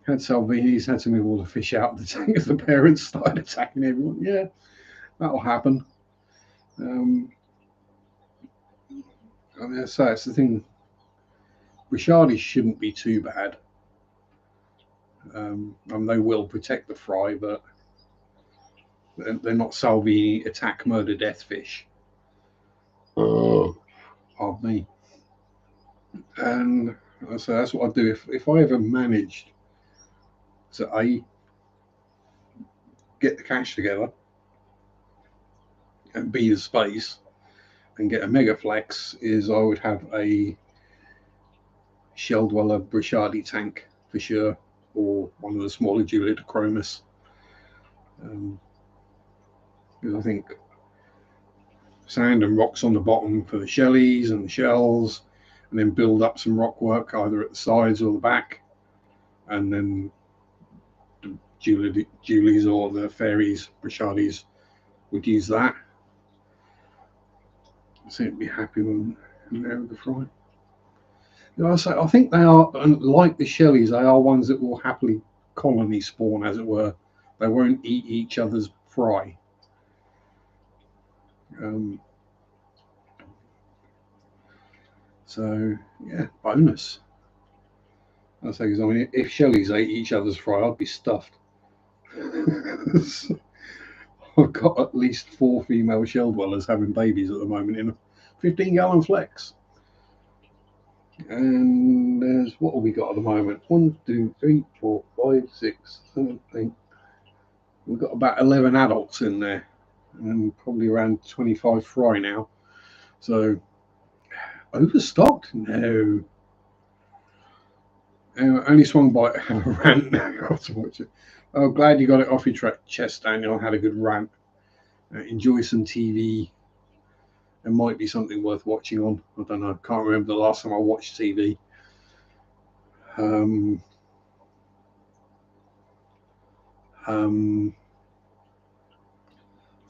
had Salvini's had to move all the fish out of the tank as the parents started attacking everyone. Yeah, that'll happen. I mean, so it's the thing. Brishardis shouldn't be too bad. And they will protect the fry, but they're not Salvini attack, murder, death fish. Oh, pardon me. And so that's what I do if I ever managed to get the cash together and B, the space and get a mega flex, is I would have a shell dweller Brishardi tank for sure, or one of the smaller Julidochromis. Because I think sand and rocks on the bottom for the shellies and the shells, and then build up some rock work either at the sides or the back, and then the Julies or the fairies, Brishardis, would use that. So it'd be happy when they're the fry. I think they are, like the shellies, they are ones that will happily colony spawn, as it were. They won't eat each other's fry. So yeah, bonus. I say, because I mean, if shellies ate each other's fry, I'd be stuffed. I've got at least 4 female shell dwellers having babies at the moment in a 15-gallon flex. And there's, what have we got at the moment? 1, 2, 3, 4, 5, 6, 7, 8. We've got about 11 adults in there, and probably around 25 fry now. So overstocked? No. Only swung by a rant now. To watch it. Oh, glad you got it off your chest, Daniel. Had a good rant. Enjoy some TV. It might be something worth watching on. I don't know. Can't remember the last time I watched TV. I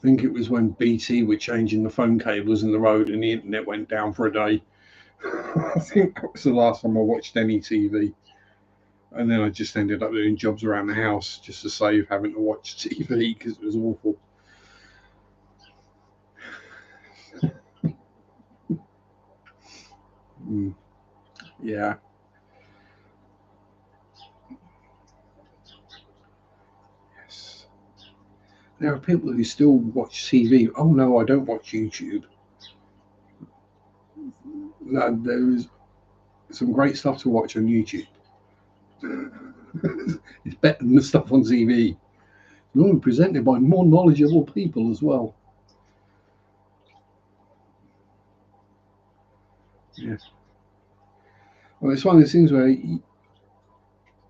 think it was when BT were changing the phone cables in the road and the internet went down for a day. I think that was the last time I watched any TV. And then I just ended up doing jobs around the house just to save having to watch TV because it was awful. Yeah. Yes. There are people who still watch TV. Oh no, I don't watch YouTube. No, there is some great stuff to watch on YouTube. It's better than the stuff on TV. Normally presented by more knowledgeable people as well. Yeah. Well, it's one of those things where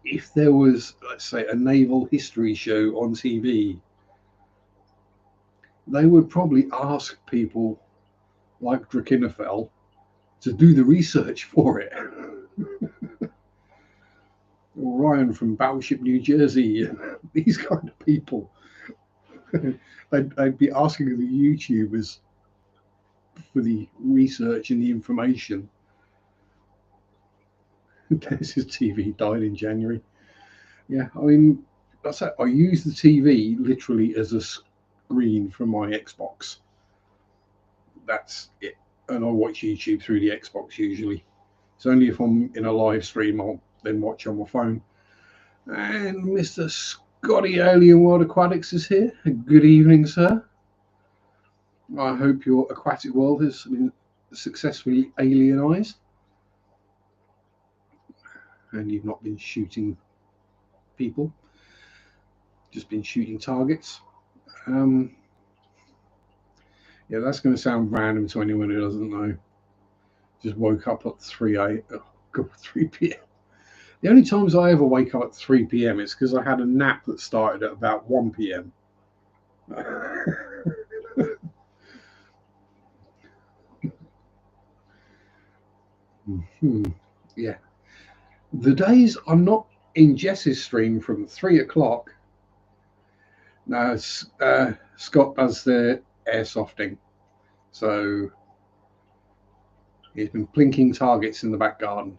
if there was, let's say, a naval history show on TV, they would probably ask people like Drakenfell to do the research for it. Or Ryan from Battleship New Jersey, these kind of people. they'd be asking the YouTubers for the research and the information. This TV died in January. Yeah, I mean, that's it. I use the TV literally as a screen for my Xbox. That's it. And I watch YouTube through the Xbox usually. It's only if I'm in a live stream I'll then watch on my phone. And Mr. Scotty Alien World Aquatics is here. Good evening, sir. I hope your aquatic world has been successfully alienized and you've not been shooting people, just been shooting targets. Yeah, that's going to sound random to anyone who doesn't know. Just woke up at 3 p.m. The only times I ever wake up at 3 p.m. is because I had a nap that started at about 1 p.m. Yeah. The days I'm not in Jess's stream from 3 o'clock. Now, Scott does the airsofting. So he's been plinking targets in the back garden.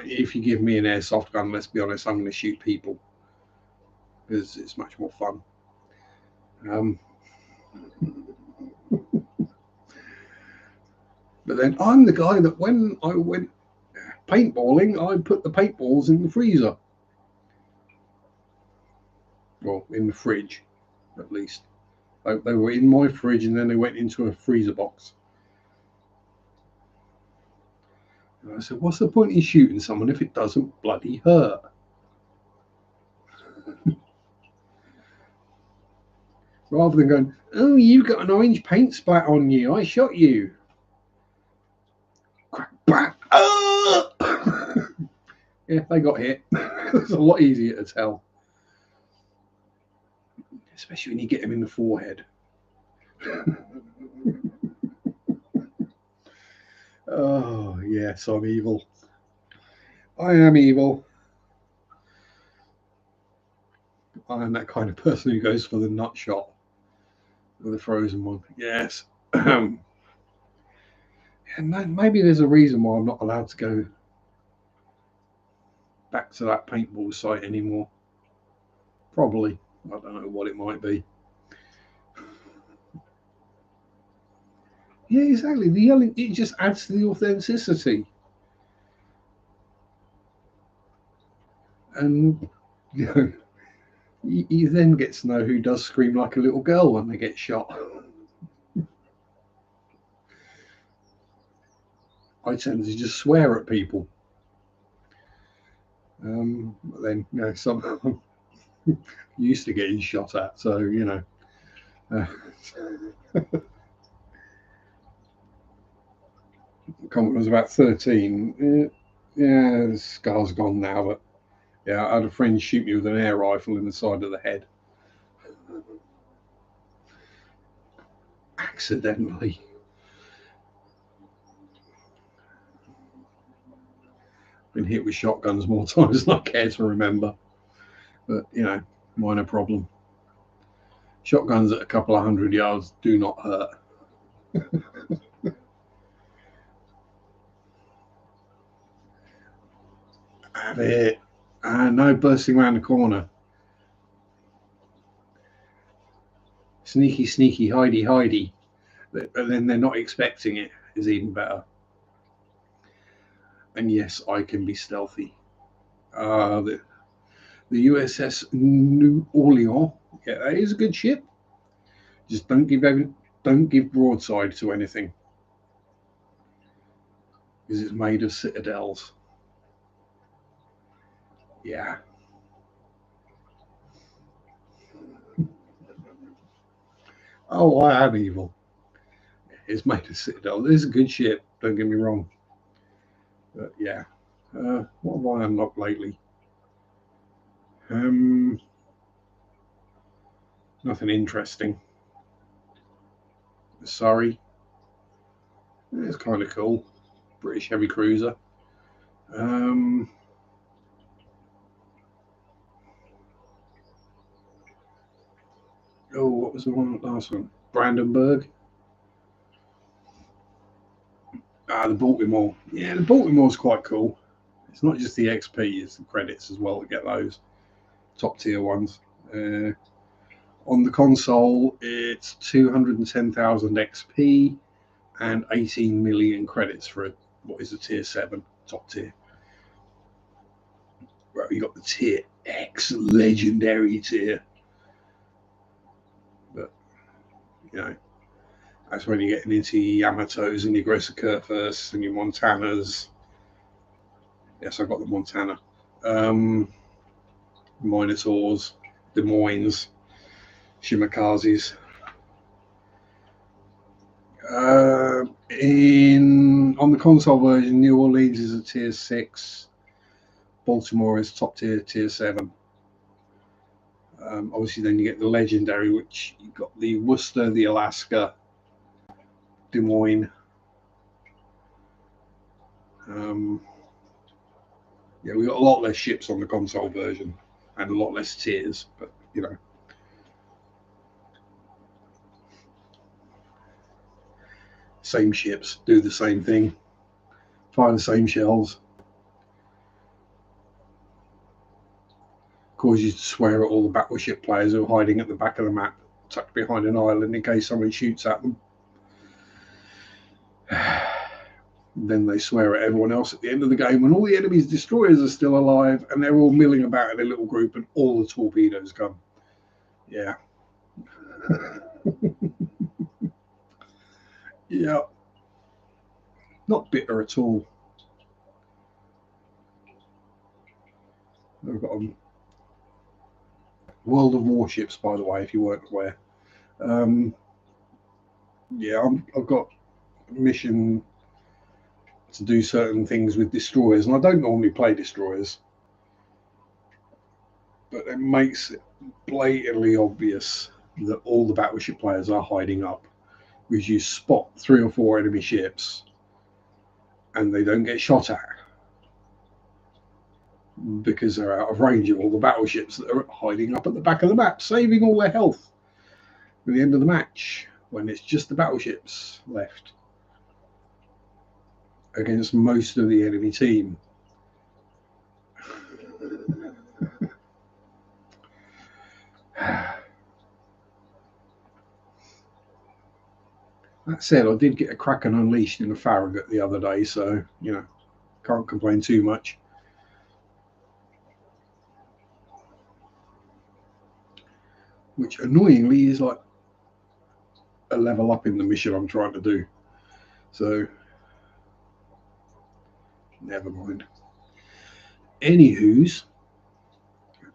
If you give me an airsoft gun, let's be honest, I'm going to shoot people because it's much more fun. But then I'm the guy that when I went paintballing, I put the paintballs in the freezer. Well, in the fridge, at least. They were in my fridge and then they went into a freezer box. And I said, what's the point in shooting someone if it doesn't bloody hurt? Rather than going, oh, you've got an orange paint splat on you. I shot you. Crack, back. Yeah, they got hit. It's a lot easier to tell. Especially when you get them in the forehead. Oh, yes, I'm evil. I am evil. I am that kind of person who goes for the nut shot with the frozen one. Yes. And maybe there's a reason why I'm not allowed to go back to that paintball site anymore. Probably. I don't know what it might be. Yeah, exactly. The yelling, it just adds to the authenticity. And you know, you then get to know who does scream like a little girl when they get shot. I tend to just swear at people. But then, you know, some used to getting shot at, so you know. When I was about 13. Yeah, the scar's gone now, but yeah, I had a friend shoot me with an air rifle in the side of the head. Accidentally. Been hit with shotguns more times than I care to remember. But, you know, minor problem. Shotguns at a couple of 100 yards do not hurt. Have it. No bursting around the corner. Sneaky, sneaky, hidey, hidey. But then they're not expecting it is even better. And yes, I can be stealthy. The USS New Orleans. Yeah, that is a good ship. Just don't give broadside to anything because it's made of citadels. Yeah. Oh, I am evil. It's made of Citadel. This is a good ship, don't get me wrong. But yeah. What have I unlocked lately? Um, Nothing interesting. Sorry. It's kind of cool. British heavy cruiser. Um, what was the last one? Brandenburg. The Baltimore. Yeah, the Baltimore's quite cool. It's not just the XP, it's the credits as well to get those top tier ones. On the console, it's 210,000 XP and 18 million credits for what is a tier 7 top tier. Well, you got the tier X legendary tier, but you know that's when you're getting into your Yamatos and your Grosser Kurfürsts and your Montanas. Yes, I got the Montana. Minotaurs, Des Moines, Shimikazes. In on the console version, New Orleans is a tier 6. Baltimore is top tier, tier 7. Obviously, then you get the legendary, which you got the Worcester, the Alaska, Des Moines. Yeah, we got a lot less ships on the console version and a lot less tiers, but you know, same ships do the same thing, fire the same shells. Cause you to swear at all the battleship players who are hiding at the back of the map, tucked behind an island in case somebody shoots at them. Then they swear at everyone else at the end of the game when all the enemy's destroyers are still alive and they're all milling about in a little group and all the torpedoes come. Yeah. Yeah. Not bitter at all. I've got World of Warships, by the way, if you weren't aware. Um, yeah, I've got a mission to do certain things with destroyers, and I don't normally play destroyers, but it makes it blatantly obvious that all the battleship players are hiding up, because you spot 3 or 4 enemy ships and they don't get shot at because they're out of range of all the battleships that are hiding up at the back of the map, saving all their health at the end of the match when it's just the battleships left against most of the enemy team. That said, I did get a Kraken Unleashed in a Farragut the other day, so, you know, can't complain too much. Which annoyingly is like a level up in the mission I'm trying to do. So, never mind. Anywho's,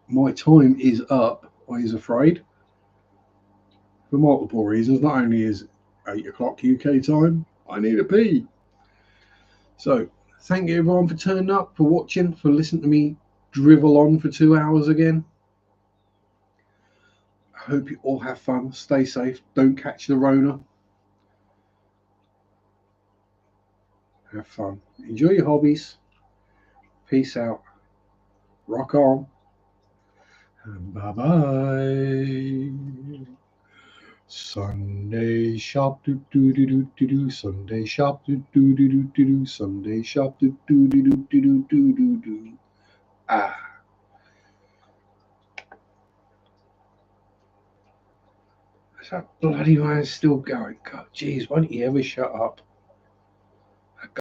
my time is up, I is afraid, for multiple reasons. Not only is 8 o'clock UK time, I need a pee. So, thank you everyone for turning up, for watching, for listening to me drivel on for 2 hours again. I hope you all have fun. Stay safe. Don't catch the Rona. Have fun. Enjoy your hobbies. Peace out. Rock on. And bye bye. Sunday shop do do do do do do. Sunday shop do do do do do do. Sunday shop do do do do do do do do. Ah. That bloody man's still going. God, jeez, why don't you ever shut up?